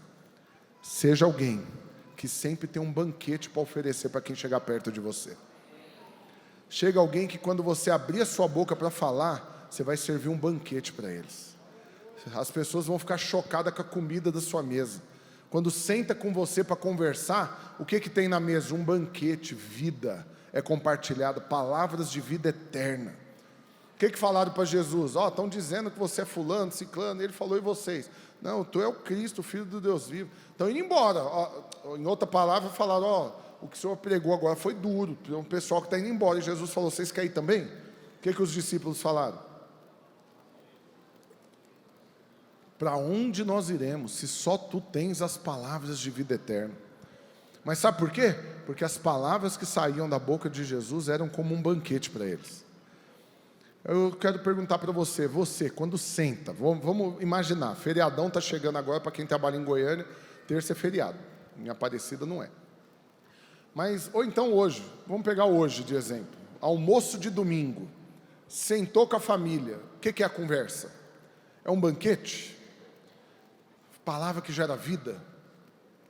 Seja alguém que sempre tem um banquete para oferecer para quem chegar perto de você. Chega alguém que quando você abrir a sua boca para falar, você vai servir um banquete para eles. As pessoas vão ficar chocadas com a comida da sua mesa. Quando senta com você para conversar, o que tem na mesa? Um banquete, vida é compartilhada, palavras de vida eterna. O que falaram para Jesus? Estão dizendo que você é fulano, ciclano. Ele falou, e vocês? Não, tu é o Cristo, o Filho do Deus vivo. Estão indo embora. Em outra palavra, falaram, o que o Senhor pregou agora foi duro. Tem um pessoal que está indo embora. E Jesus falou, vocês querem ir também? O que os discípulos falaram? Para onde nós iremos, se só tu tens as palavras de vida eterna? Mas sabe por quê? Porque as palavras que saíam da boca de Jesus eram como um banquete para eles. Eu quero perguntar para você, quando senta, vamos imaginar, feriadão está chegando agora para quem trabalha em Goiânia, terça é feriado, em Aparecida não é. Mas, ou então hoje, vamos pegar hoje de exemplo, almoço de domingo, sentou com a família, o que é a conversa? É um banquete? Palavra que gera vida?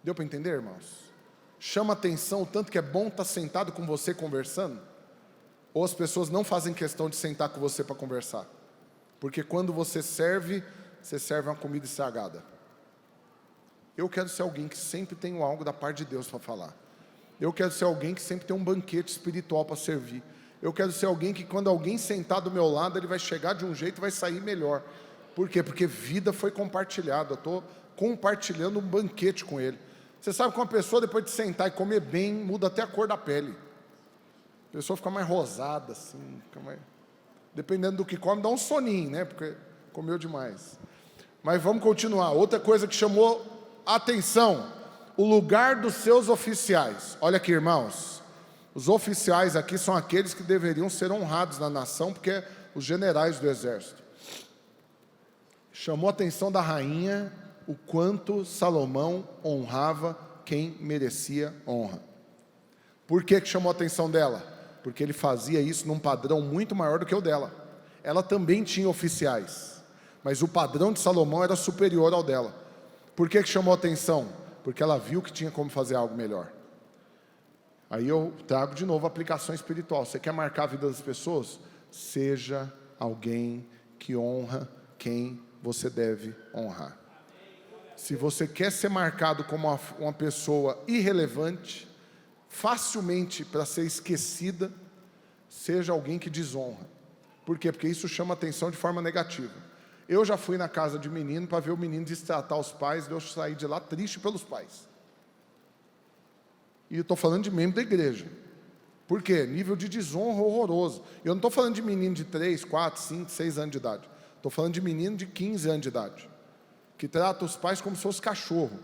Deu para entender, irmãos? Chama atenção o tanto que é bom estar sentado com você conversando? Ou as pessoas não fazem questão de sentar com você para conversar? Porque quando você serve uma comida estragada. Eu quero ser alguém que sempre tem algo da parte de Deus para falar. Eu quero ser alguém que sempre tem um banquete espiritual para servir. Eu quero ser alguém que quando alguém sentar do meu lado, ele vai chegar de um jeito e vai sair melhor. Por quê? Porque vida foi compartilhada. Eu estou compartilhando um banquete com ele. Você sabe que uma pessoa depois de sentar e comer bem, muda até a cor da pele. A pessoa fica mais rosada, assim, dependendo do que come, dá um soninho, né? Porque comeu demais. Mas vamos continuar. Outra coisa que chamou a atenção, o lugar dos seus oficiais. Olha aqui, irmãos. Os oficiais aqui são aqueles que deveriam ser honrados na nação, porque é os generais do exército. Chamou a atenção da rainha o quanto Salomão honrava quem merecia honra. Por que chamou a atenção dela? Porque ele fazia isso num padrão muito maior do que o dela. Ela também tinha oficiais, mas o padrão de Salomão era superior ao dela. Por que chamou a atenção? Porque ela viu que tinha como fazer algo melhor. Aí eu trago de novo a aplicação espiritual. Você quer marcar a vida das pessoas? Seja alguém que honra quem você deve honrar. Se você quer ser marcado como uma pessoa irrelevante, facilmente para ser esquecida, seja alguém que desonra. Por quê? Porque isso chama atenção de forma negativa. Eu já fui na casa de menino para ver o menino destratar os pais, e eu saí de lá triste pelos pais. E eu estou falando de membro da igreja. Por quê? Nível de desonra horroroso. Eu não estou falando de menino de 3, 4, 5, 6 anos de idade. Estou falando de menino de 15 anos de idade, que trata os pais como se fosse cachorro.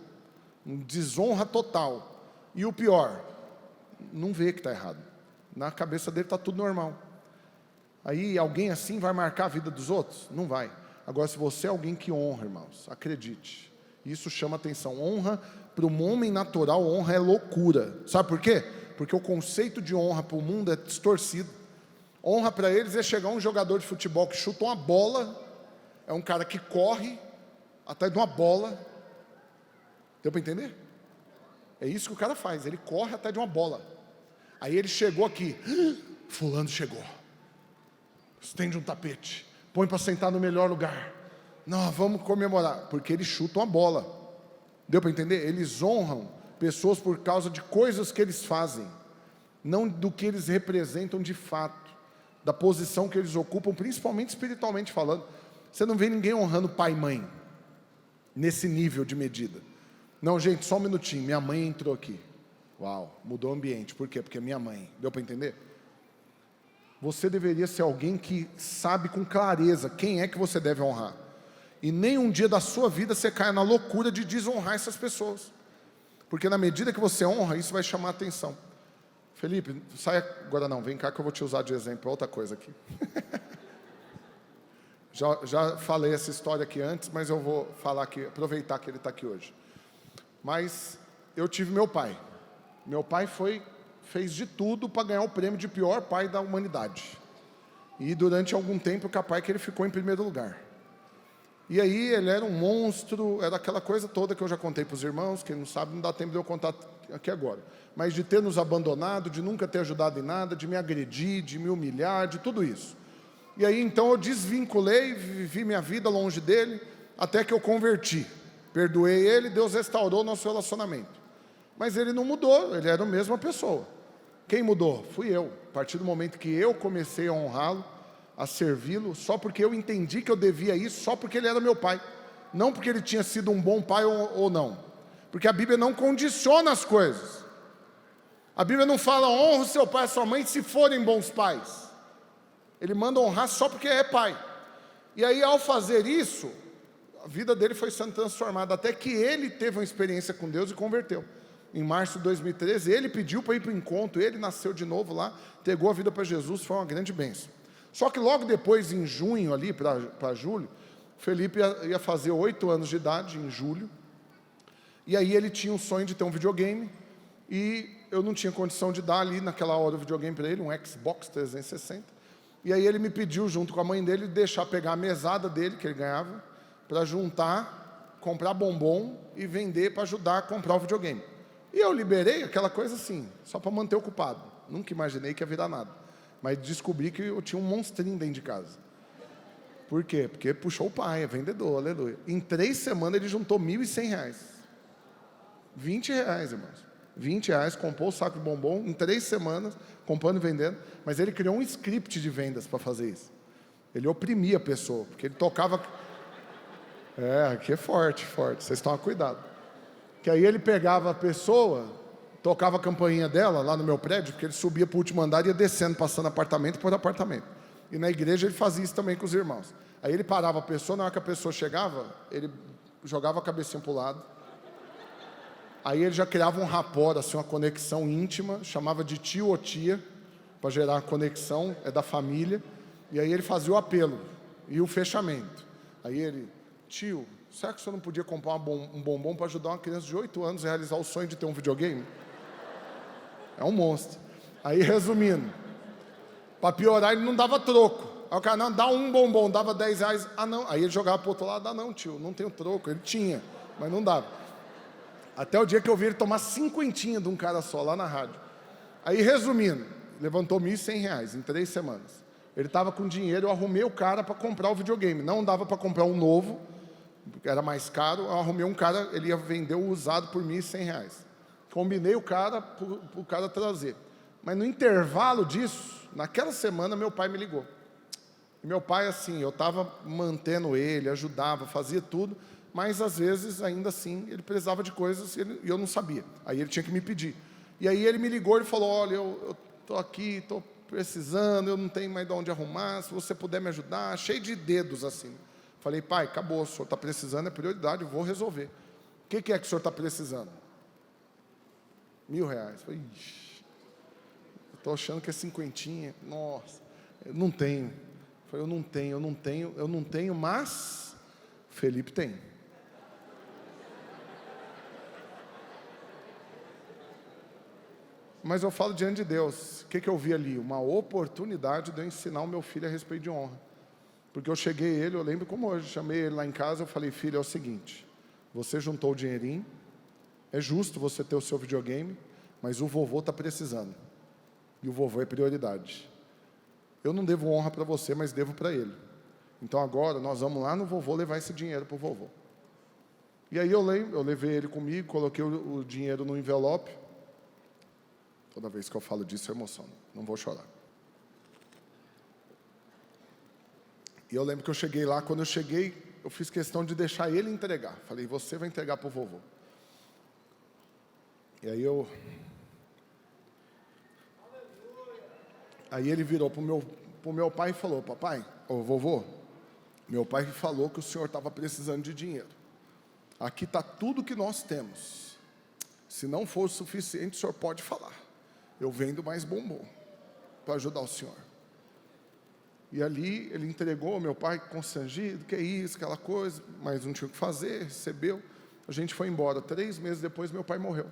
Desonra total. E o pior, não vê que está errado. Na cabeça dele está tudo normal. Aí alguém assim vai marcar a vida dos outros? Não vai. Agora, se você é alguém que honra, irmãos, acredite, isso chama atenção. Honra, para um homem natural, honra é loucura. Sabe por quê? Porque o conceito de honra para o mundo é distorcido. Honra para eles é chegar um jogador de futebol que chuta uma bola, é um cara que corre atrás de uma bola. Deu para entender? É isso que o cara faz, ele corre até de uma bola. Aí ele chegou aqui, fulano chegou. Estende um tapete, põe para sentar no melhor lugar. Não, vamos comemorar, porque eles chutam a bola. Deu para entender? Eles honram pessoas por causa de coisas que eles fazem, não do que eles representam de fato, da posição que eles ocupam, principalmente espiritualmente falando. Você não vê ninguém honrando pai e mãe, nesse nível de medida. Não, gente, só um minutinho, minha mãe entrou aqui. Uau, mudou o ambiente. Por quê? Porque é minha mãe. Deu para entender? Você deveria ser alguém que sabe com clareza quem é que você deve honrar. E nem um dia da sua vida você caia na loucura de desonrar essas pessoas. Porque na medida que você honra, isso vai chamar a atenção. Felipe, sai agora não, vem cá que eu vou te usar de exemplo, outra coisa aqui. já falei essa história aqui antes, mas eu vou falar aqui, aproveitar que ele está aqui hoje. Mas eu tive meu pai. Meu pai fez de tudo para ganhar o prêmio de pior pai da humanidade. E durante algum tempo, capaz que ele ficou em primeiro lugar. E aí ele era um monstro, era aquela coisa toda que eu já contei para os irmãos, quem não sabe não dá tempo de eu contar aqui agora. Mas de ter nos abandonado, de nunca ter ajudado em nada, de me agredir, de me humilhar, de tudo isso. E aí então eu desvinculei, vivi minha vida longe dele, até que eu converti. Perdoei ele, Deus restaurou nosso relacionamento. Mas ele não mudou, ele era a mesma pessoa. Quem mudou? Fui eu. A partir do momento que eu comecei a honrá-lo, a servi-lo, só porque eu entendi que eu devia isso, só porque ele era meu pai. Não porque ele tinha sido um bom pai ou não. Porque a Bíblia não condiciona as coisas. A Bíblia não fala, honra o seu pai e a sua mãe se forem bons pais. Ele manda honrar só porque é pai. E aí, ao fazer isso, a vida dele foi sendo transformada, até que ele teve uma experiência com Deus e converteu. Em março de 2013, ele pediu para ir para o encontro, ele nasceu de novo lá, entregou a vida para Jesus, foi uma grande bênção. Só que logo depois, em junho ali, para julho, Felipe ia fazer 8 anos de idade, em julho, e aí ele tinha um sonho de ter um videogame, e eu não tinha condição de dar ali naquela hora o videogame para ele, um Xbox 360, e aí ele me pediu, junto com a mãe dele, deixar pegar a mesada dele, que ele ganhava, para juntar, comprar bombom e vender para ajudar a comprar o videogame. E eu liberei aquela coisa assim, só para manter ocupado. Nunca imaginei que ia virar nada. Mas descobri que eu tinha um monstrinho dentro de casa. Por quê? Porque puxou o pai, é vendedor, aleluia. Em 3 semanas ele juntou R$1.100. R$20, irmãos. R$20, comprou o saco de bombom em 3 semanas, comprando e vendendo. Mas ele criou um script de vendas para fazer isso. Ele oprimia a pessoa, porque ele tocava... aqui é forte. Vocês estão a cuidado. Que aí ele pegava a pessoa, tocava a campainha dela lá no meu prédio, porque ele subia para o último andar e ia descendo, passando apartamento por apartamento. E na igreja ele fazia isso também com os irmãos. Aí ele parava a pessoa, na hora que a pessoa chegava, ele jogava a cabecinha para o lado. Aí ele já criava um rapport, assim, uma conexão íntima, chamava de tio ou tia, para gerar uma conexão, é da família. E aí ele fazia o apelo e o fechamento. Aí ele, tio, será que o senhor não podia comprar um bombom para ajudar uma criança de 8 anos a realizar o sonho de ter um videogame? É um monstro. Aí, resumindo, para piorar, ele não dava troco. Aí o cara, não, dá um bombom, dava R$10. Ah, não. Aí ele jogava para o outro lado, ah, não, tio, não tenho troco. Ele tinha, mas não dava. Até o dia que eu vi ele tomar 50 de um cara só, lá na rádio. Aí, resumindo, levantou R$1.100 em 3 semanas. Ele estava com dinheiro, eu arrumei o cara para comprar o videogame. Não dava para comprar um novo, era mais caro, eu arrumei um cara, ele ia vender o usado por R$1.100. Combinei o cara para o cara trazer. Mas no intervalo disso, naquela semana, meu pai me ligou. E meu pai, assim, eu estava mantendo ele, ajudava, fazia tudo, mas às vezes, ainda assim, ele precisava de coisas e eu não sabia. Aí ele tinha que me pedir. E aí ele me ligou e falou, olha, eu estou aqui, estou precisando, eu não tenho mais de onde arrumar, se você puder me ajudar, cheio de dedos assim. Falei, pai, acabou, o senhor está precisando, é prioridade, eu vou resolver. O que é que o senhor está precisando? R$1.000. Falei, ixi, estou achando que é 50, nossa, eu não tenho. Falei, eu não tenho, mas Felipe tem. Mas eu falo diante de Deus, o que eu vi ali? Uma oportunidade de eu ensinar o meu filho a respeito de honra. Porque eu cheguei ele, eu lembro como hoje, chamei ele lá em casa, eu falei, filho, é o seguinte, você juntou o dinheirinho, É justo você ter o seu videogame, mas o vovô está precisando. E o vovô é prioridade. Eu não devo honra para você, mas devo para ele. Então agora nós vamos lá no vovô levar esse dinheiro para o vovô. E aí eu levei ele comigo, coloquei o dinheiro no envelope. Toda vez que eu falo disso eu emociono, não vou chorar. E eu lembro que eu cheguei lá, quando eu cheguei, eu fiz questão de deixar ele entregar. Falei, você vai entregar para o vovô. E aí Aí ele virou para o meu pai e falou, papai, vovô, meu pai falou que o senhor estava precisando de dinheiro. Aqui está tudo que nós temos. Se não for o suficiente, o senhor pode falar. Eu vendo mais bombom para ajudar o senhor. E ali ele entregou, meu pai constrangido, que é isso, aquela coisa, mas não tinha o que fazer, recebeu. A gente foi embora. 3 meses depois, meu pai morreu.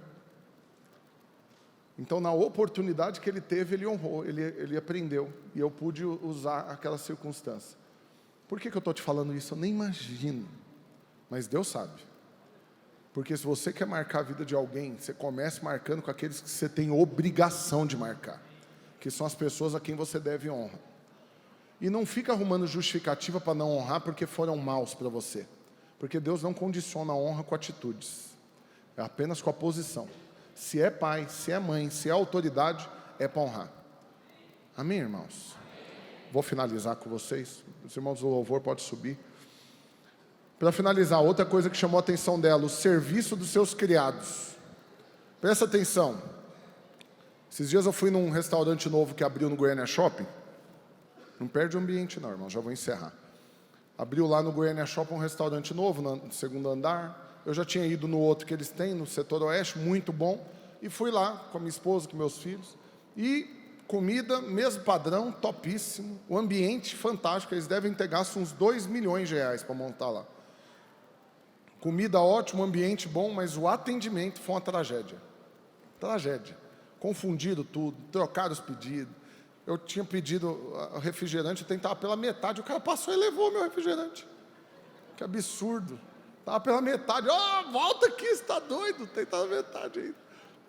Então, na oportunidade que ele teve, ele honrou, ele aprendeu. E eu pude usar aquela circunstância. Por que eu estou te falando isso? Eu nem imagino. Mas Deus sabe. Porque se você quer marcar a vida de alguém, você comece marcando com aqueles que você tem obrigação de marcar. Que são as pessoas a quem você deve honra. E não fica arrumando justificativa para não honrar porque foram maus para você. Porque Deus não condiciona a honra com atitudes. É apenas com a posição. Se é pai, se é mãe, se é autoridade, é para honrar. Amém, irmãos? Vou finalizar com vocês. Os irmãos do louvor podem subir. Para finalizar, outra coisa que chamou a atenção dela, o serviço dos seus criados. Presta atenção. Esses dias eu fui num restaurante novo que abriu no Goiânia Shopping. Não perde o ambiente não, irmão, já vou encerrar. Abriu lá no Goiânia Shopping um restaurante novo, no 2º andar. Eu já tinha ido no outro que eles têm, no setor oeste, muito bom. E fui lá com a minha esposa, com meus filhos. E comida, mesmo padrão, topíssimo. O ambiente fantástico, eles devem ter gasto uns 2 milhões de reais para montar lá. Comida ótima, ambiente bom, mas o atendimento foi uma tragédia. Tragédia. Confundiram tudo, trocaram os pedidos. Eu tinha pedido refrigerante, eu tentava pela metade, o cara passou e levou meu refrigerante. Que absurdo. Estava pela metade. Volta aqui, você está doido? Tem pela metade ainda.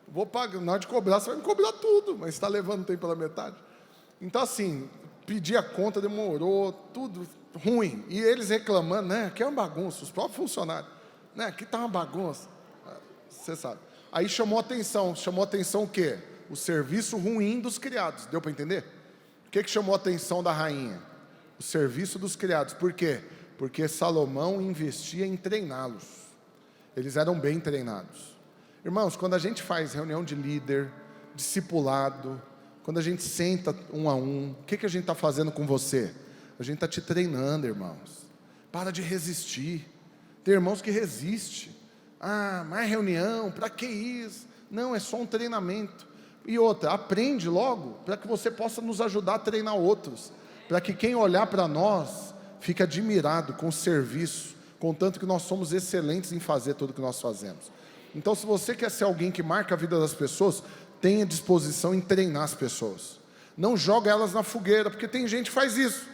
Vou pagar, na hora de cobrar, você vai me cobrar tudo, mas está levando, tem pela metade. Então, assim, pedi a conta, demorou, tudo ruim. E eles reclamando, né? Aqui é uma bagunça, os próprios funcionários. Né? Aqui está uma bagunça. Você sabe. Aí chamou atenção o quê? O serviço ruim dos criados. Deu para entender? O que chamou a atenção da rainha? O serviço dos criados. Por quê? Porque Salomão investia em treiná-los. Eles eram bem treinados. Irmãos, quando a gente faz reunião de líder, discipulado, quando a gente senta um a um, o que a gente está fazendo com você? A gente está te treinando, irmãos. Para de resistir. Tem irmãos que resistem. Mais reunião, para que isso? Não, é só um treinamento. E outra, aprende logo, para que você possa nos ajudar a treinar outros. Para que quem olhar para nós, fique admirado com o serviço, contanto que nós somos excelentes em fazer tudo o que nós fazemos. Então, se você quer ser alguém que marca a vida das pessoas, tenha disposição em treinar as pessoas. Não joga elas na fogueira, porque tem gente que faz isso.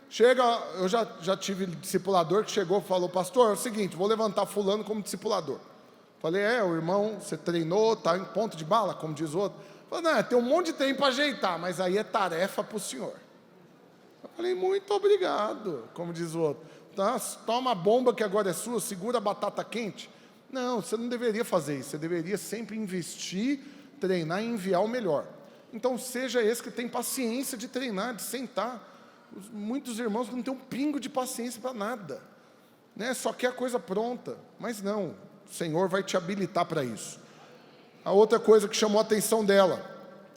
Chega, eu já tive discipulador que chegou e falou, pastor, é o seguinte, vou levantar fulano como discipulador. Falei, o irmão, você treinou, está em ponto de bala, como diz o outro. Falei, não, tem um monte de tempo para ajeitar, mas aí é tarefa para o senhor. Eu falei, muito obrigado, como diz o outro. Tá, toma a bomba que agora é sua, segura a batata quente. Não, você não deveria fazer isso, você deveria sempre investir, treinar e enviar o melhor. Então seja esse que tem paciência de treinar, de sentar. Muitos irmãos não têm um pingo de paciência para nada, né? Só quer a coisa pronta, mas não, o Senhor vai te habilitar para isso. A outra coisa que chamou a atenção dela,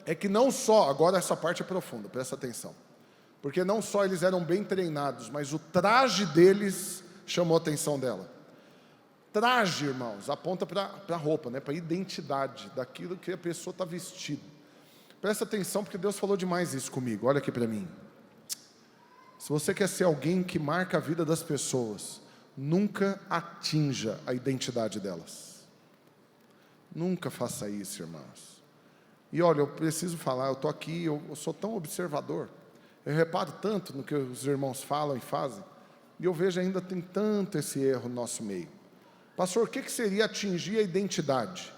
é que não só, agora essa parte é profunda, presta atenção, porque não só eles eram bem treinados, mas o traje deles chamou a atenção dela. Traje, irmãos, aponta para a roupa, né? Para a identidade daquilo que a pessoa está vestida. Presta atenção, porque Deus falou demais isso comigo, olha aqui para mim. Se você quer ser alguém que marca a vida das pessoas, nunca atinja a identidade delas. Nunca faça isso, irmãos. E olha, eu preciso falar, eu estou aqui, eu sou tão observador. Eu reparo tanto no que os irmãos falam e fazem, e eu vejo ainda tem tanto esse erro no nosso meio. Pastor, o que seria atingir a identidade?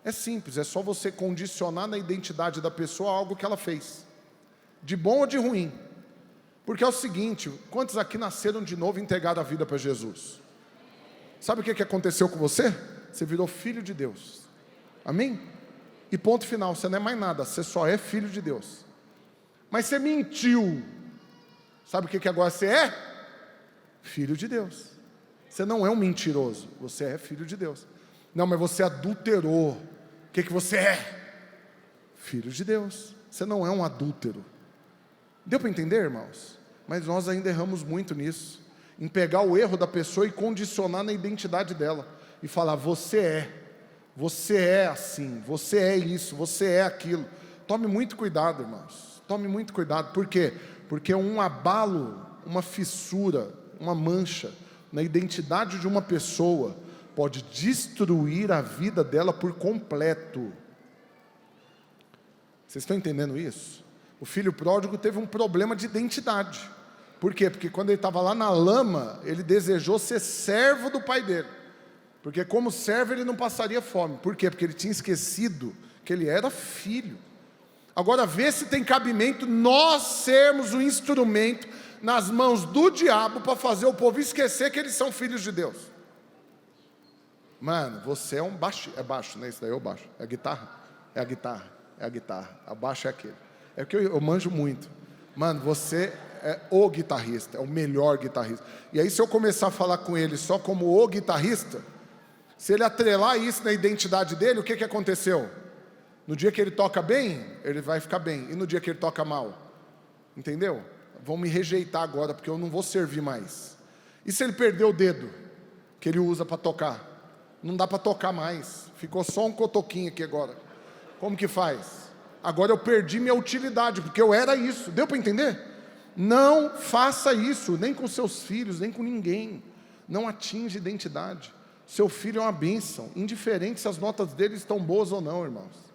É simples, é só você condicionar na identidade da pessoa algo que ela fez, de bom ou de ruim. Porque é o seguinte, quantos aqui nasceram de novo e entregaram a vida para Jesus? Sabe o que aconteceu com você? Você virou filho de Deus. Amém? E ponto final, você não é mais nada, você só é filho de Deus. Mas você mentiu. Sabe o que agora você é? Filho de Deus. Você não é um mentiroso, você é filho de Deus. Não, mas você adulterou. O que você é? Filho de Deus. Você não é um adúltero. Deu para entender, irmãos? Mas nós ainda erramos muito nisso, em pegar o erro da pessoa e condicionar na identidade dela, e falar, você é assim, você é isso, você é aquilo. Tome muito cuidado, irmãos, tome muito cuidado. Por quê? Porque um abalo, uma fissura, uma mancha na identidade de uma pessoa pode destruir a vida dela por completo. Vocês estão entendendo isso? O filho pródigo teve um problema de identidade. Por quê? Porque quando ele estava lá na lama, ele desejou ser servo do pai dele. Porque como servo ele não passaria fome. Por quê? Porque ele tinha esquecido que ele era filho. Agora vê se tem cabimento nós sermos o instrumento nas mãos do diabo para fazer o povo esquecer que eles são filhos de Deus. Mano, você é um baixo. É baixo, né? Isso daí é o baixo. É a guitarra? É a guitarra. É a guitarra. A baixo é aquele. É porque eu manjo muito. Mano, você é o guitarrista, é o melhor guitarrista. E aí se eu começar a falar com ele só como o guitarrista, se ele atrelar isso na identidade dele, o que aconteceu? No dia que ele toca bem, ele vai ficar bem. E no dia que ele toca mal? Entendeu? Vão me rejeitar agora, porque eu não vou servir mais. E se ele perder o dedo que ele usa para tocar? Não dá para tocar mais. Ficou só um cotoquinho aqui agora. Como que faz? Agora eu perdi minha utilidade, porque eu era isso. Deu para entender? Não faça isso, nem com seus filhos, nem com ninguém. Não atinge identidade. Seu filho é uma bênção, indiferente se as notas dele estão boas ou não, irmãos.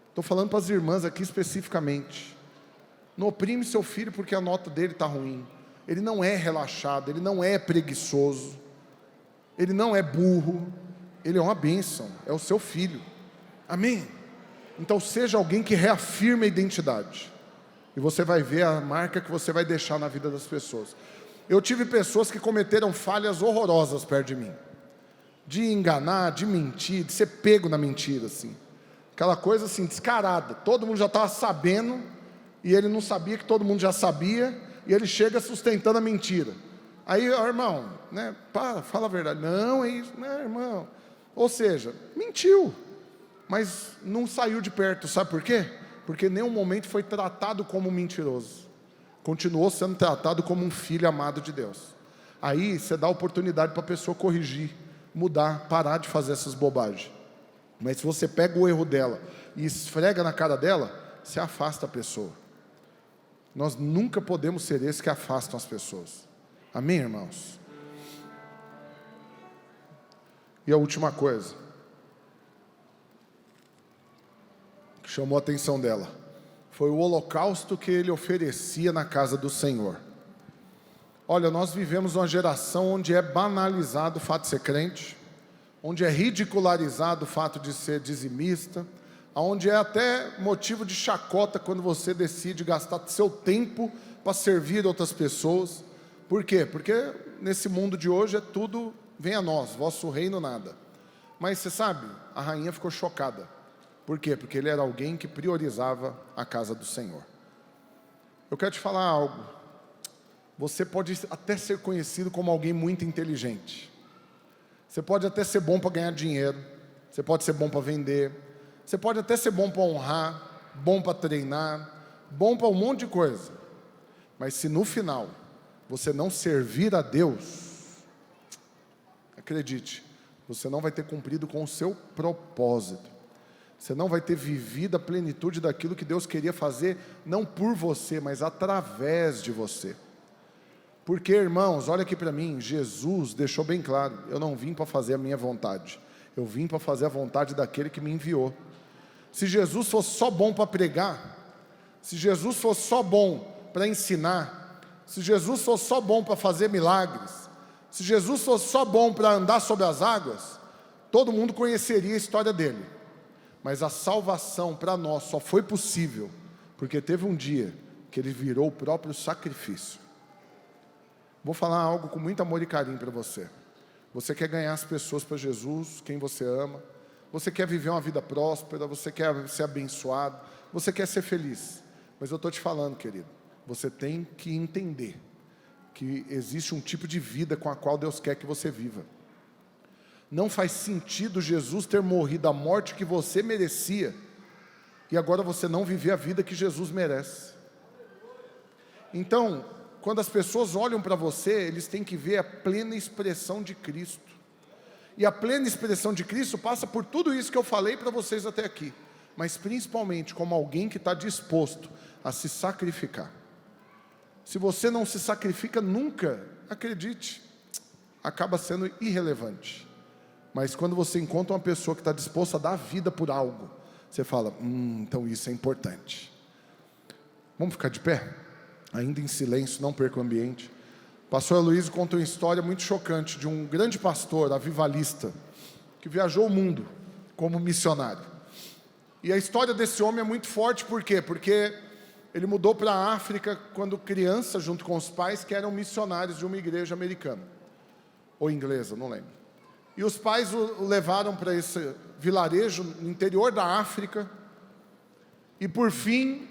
Estou falando para as irmãs aqui especificamente. Não oprime seu filho porque a nota dele está ruim. Ele não é relaxado, ele não é preguiçoso, ele não é burro, ele é uma bênção, é o seu filho. Amém? Então seja alguém que reafirme a identidade. E você vai ver a marca que você vai deixar na vida das pessoas. Eu tive pessoas que cometeram falhas horrorosas perto de mim. De enganar, de mentir, de ser pego na mentira, assim. Aquela coisa assim, descarada. Todo mundo já estava sabendo, e ele não sabia que todo mundo já sabia, e ele chega sustentando a mentira. Aí, ó, irmão, né, fala a verdade. Não, é isso, não, irmão. Ou seja, mentiu, mas não saiu de perto. Sabe por quê? Porque em nenhum momento foi tratado como um mentiroso. Continuou sendo tratado como um filho amado de Deus. Aí você dá oportunidade para a pessoa corrigir, mudar, parar de fazer essas bobagens. Mas se você pega o erro dela e esfrega na cara dela, você afasta a pessoa. Nós nunca podemos ser esses que afastam as pessoas. Amém, irmãos? E a última coisa que chamou a atenção dela foi o holocausto que ele oferecia na casa do Senhor. Olha, nós vivemos uma geração onde é banalizado o fato de ser crente, onde é ridicularizado o fato de ser dizimista, onde é até motivo de chacota quando você decide gastar seu tempo para servir outras pessoas. Por quê? Porque nesse mundo de hoje é tudo, vem a nós, vosso reino nada. Mas você sabe, a rainha ficou chocada. Por quê? Porque ele era alguém que priorizava a casa do Senhor. Eu quero te falar algo. Você pode até ser conhecido como alguém muito inteligente. Você pode até ser bom para ganhar dinheiro. Você pode ser bom para vender. Você pode até ser bom para honrar, bom para treinar, bom para um monte de coisa. Mas se no final você não servir a Deus, acredite, você não vai ter cumprido com o seu propósito. Você não vai ter vivido a plenitude daquilo que Deus queria fazer, não por você, mas através de você. Porque, irmãos, olha aqui para mim, Jesus deixou bem claro, eu não vim para fazer a minha vontade, eu vim para fazer a vontade daquele que me enviou. Se Jesus fosse só bom para pregar, se Jesus fosse só bom para ensinar, se Jesus fosse só bom para fazer milagres, Se Jesus fosse só bom para andar sobre as águas, todo mundo conheceria a história dele. Mas a salvação para nós só foi possível porque teve um dia que ele virou o próprio sacrifício. Vou falar algo com muito amor e carinho para você. Você quer ganhar as pessoas para Jesus, quem você ama. Você quer viver uma vida próspera, você quer ser abençoado, você quer ser feliz. Mas eu estou te falando, querido, você tem que entender que existe um tipo de vida com a qual Deus quer que você viva. Não faz sentido Jesus ter morrido a morte que você merecia e agora você não viver a vida que Jesus merece. Então, quando as pessoas olham para você, eles têm que ver a plena expressão de Cristo. E a plena expressão de Cristo passa por tudo isso que eu falei para vocês até aqui, mas principalmente como alguém que está disposto a se sacrificar. Se você não se sacrifica nunca, acredite, acaba sendo irrelevante. Mas quando você encontra uma pessoa que está disposta a dar a vida por algo, você fala, então isso é importante. Vamos ficar de pé? Ainda em silêncio, não perca o ambiente. Pastor Aloysio conta uma história muito chocante de um grande pastor avivalista que viajou o mundo como missionário. E a história desse homem é muito forte, por quê? Porque ele mudou para a África quando criança, junto com os pais, que eram missionários de uma igreja americana, ou inglesa, não lembro. E os pais o levaram para esse vilarejo no interior da África, e por fim,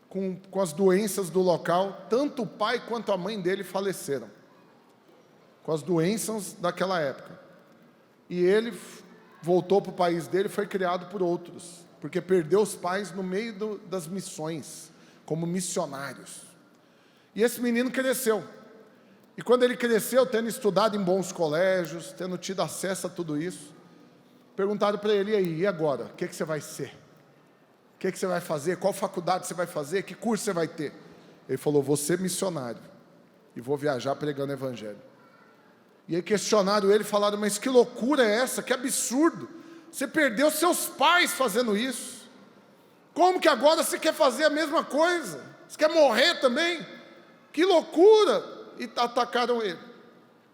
com as doenças do local, tanto o pai quanto a mãe dele faleceram, com as doenças daquela época. E ele voltou para o país dele e foi criado por outros, porque perdeu os pais no meio das missões, como missionários. E esse menino cresceu. E quando ele cresceu, tendo estudado em bons colégios, tendo tido acesso a tudo isso, perguntaram para ele, e agora? O que você vai ser? O que você vai fazer? Qual faculdade você vai fazer? Que curso você vai ter? Ele falou, vou ser missionário e vou viajar pregando o evangelho. E aí questionaram ele, falaram, mas que loucura é essa? Que absurdo! Você perdeu seus pais fazendo isso. Como que agora você quer fazer a mesma coisa? Você quer morrer também? Que loucura! E atacaram ele.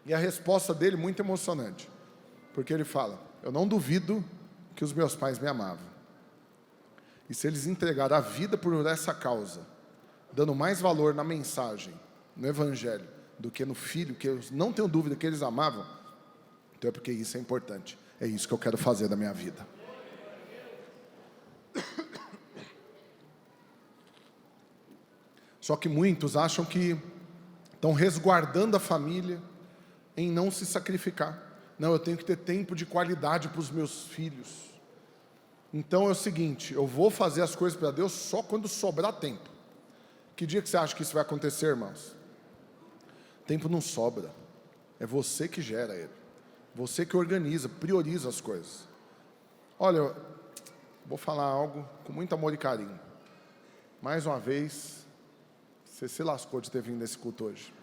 E a resposta dele muito emocionante, porque ele fala, eu não duvido que os meus pais me amavam. E se eles entregaram a vida por essa causa, dando mais valor na mensagem, no evangelho, do que no filho, que eu não tenho dúvida que eles amavam, então é porque isso é importante. É isso que eu quero fazer da minha vida. Só que muitos acham que estão resguardando a família em não se sacrificar. Não, eu tenho que ter tempo de qualidade para os meus filhos. Então é o seguinte, eu vou fazer as coisas para Deus só quando sobrar tempo. Que dia que você acha que isso vai acontecer, irmãos? Tempo não sobra. É você que gera ele. Você que organiza, prioriza as coisas. Olha, vou falar algo com muito amor e carinho. Mais uma vez, você se lascou de ter vindo nesse culto hoje.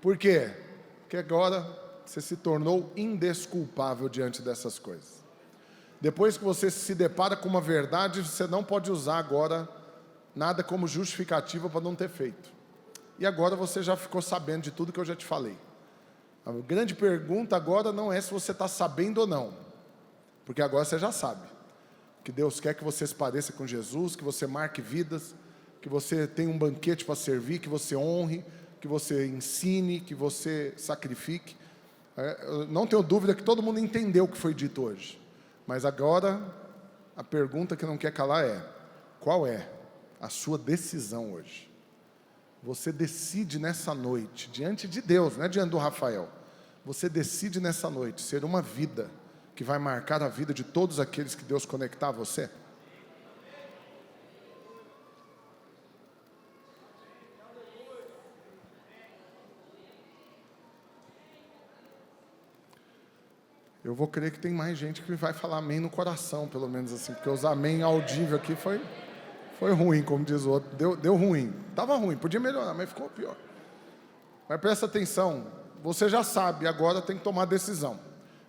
Por quê? Porque agora você se tornou indesculpável diante dessas coisas. Depois que você se depara com uma verdade, você não pode usar agora nada como justificativa para não ter feito. E agora você já ficou sabendo de tudo que eu já te falei. A grande pergunta agora não é se você está sabendo ou não, porque agora você já sabe. Que Deus quer que você se pareça com Jesus, que você marque vidas, que você tenha um banquete para servir, que você honre, que você ensine, que você sacrifique. Eu não tenho dúvida que todo mundo entendeu o que foi dito hoje. Mas agora, a pergunta que não quer calar é, qual é a sua decisão hoje? Você decide nessa noite, diante de Deus, não é diante do Rafael. Você decide nessa noite ser uma vida que vai marcar a vida de todos aqueles que Deus conectar a você? Eu vou crer que tem mais gente que vai falar amém no coração, pelo menos assim, porque os amém audível aqui foi ruim, como diz o outro, deu ruim. Estava ruim, podia melhorar, mas ficou pior. Mas presta atenção, você já sabe, agora tem que tomar decisão.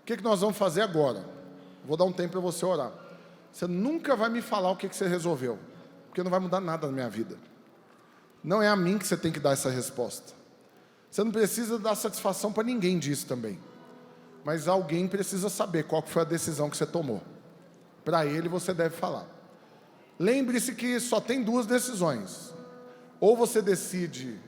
O que nós vamos fazer agora? Vou dar um tempo para você orar. Você nunca vai me falar o que você resolveu, porque não vai mudar nada na minha vida. Não é a mim que você tem que dar essa resposta. Você não precisa dar satisfação para ninguém disso também. Mas alguém precisa saber qual foi a decisão que você tomou. Para ele você deve falar. Lembre-se que só tem duas decisões. Ou você decide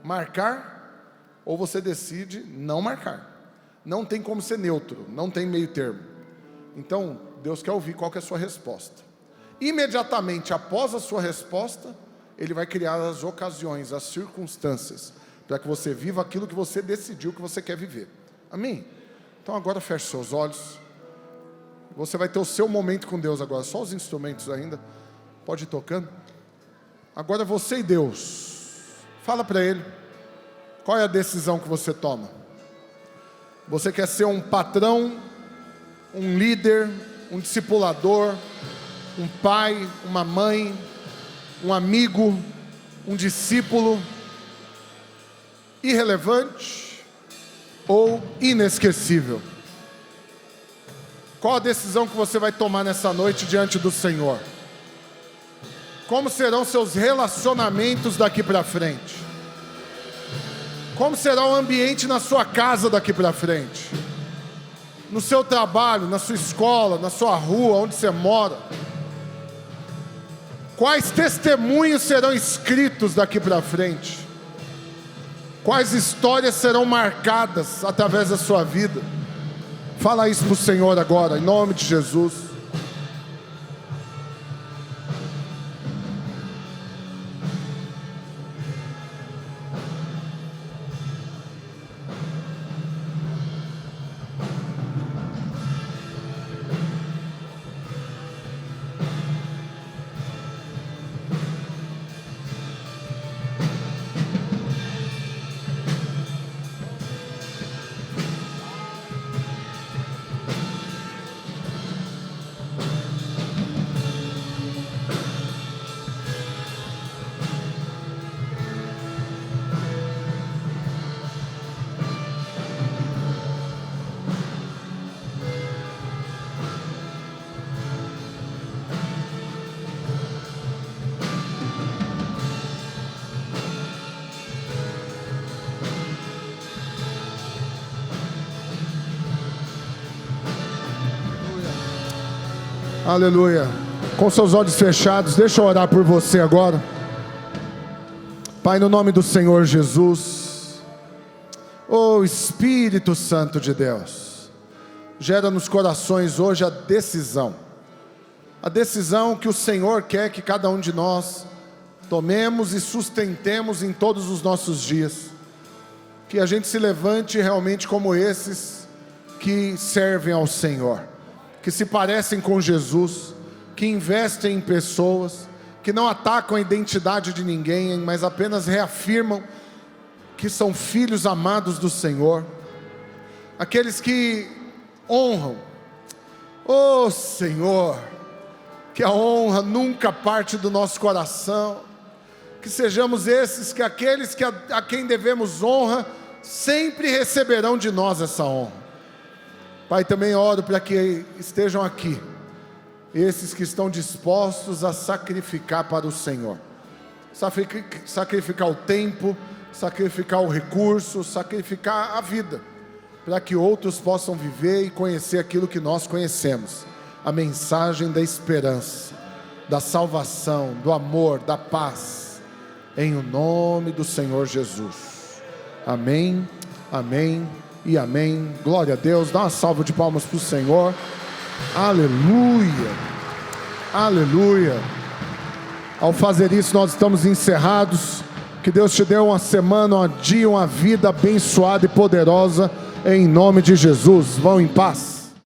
marcar, ou você decide não marcar. Não tem como ser neutro, não tem meio termo. Então, Deus quer ouvir qual que é a sua resposta. Imediatamente após a sua resposta, Ele vai criar as ocasiões, as circunstâncias, para que você viva aquilo que você decidiu que você quer viver. Amém? Então agora feche seus olhos. Você vai ter o seu momento com Deus agora. Só os instrumentos ainda. Pode ir tocando. Agora você e Deus. Fala para Ele. Qual é a decisão que você toma? Você quer ser um patrão, um líder, um discipulador, um pai, uma mãe, um amigo, um discípulo irrelevante ou inesquecível? Qual a decisão que você vai tomar nessa noite diante do Senhor? Como serão seus relacionamentos daqui para frente? Como será o ambiente na sua casa daqui para frente? No seu trabalho, na sua escola, na sua rua, onde você mora? Quais testemunhos serão escritos daqui para frente? Quais histórias serão marcadas através da sua vida? Fala isso para o Senhor agora, em nome de Jesus. Aleluia. Com seus olhos fechados, deixa eu orar por você agora. Pai, no nome do Senhor Jesus, oh Espírito Santo de Deus, gera nos corações hoje a decisão que o Senhor quer que cada um de nós tomemos e sustentemos em todos os nossos dias. Que a gente se levante realmente como esses que servem ao Senhor, que se parecem com Jesus, que investem em pessoas, que não atacam a identidade de ninguém, mas apenas reafirmam que são filhos amados do Senhor. Aqueles que honram, oh Senhor, que a honra nunca parte do nosso coração, que sejamos esses, que aqueles a quem devemos honra, sempre receberão de nós essa honra. Pai, também oro para que estejam aqui esses que estão dispostos a sacrificar para o Senhor, sacrificar o tempo, sacrificar o recurso, sacrificar a vida, para que outros possam viver e conhecer aquilo que nós conhecemos, a mensagem da esperança, da salvação, do amor, da paz, em o nome do Senhor Jesus. Amém, amém e amém. Glória a Deus. Dá uma salva de palmas para o Senhor. Aleluia, aleluia. Ao fazer isso, nós estamos encerrados. Que Deus te dê uma semana, um dia, uma vida abençoada e poderosa, em nome de Jesus. Vão em paz.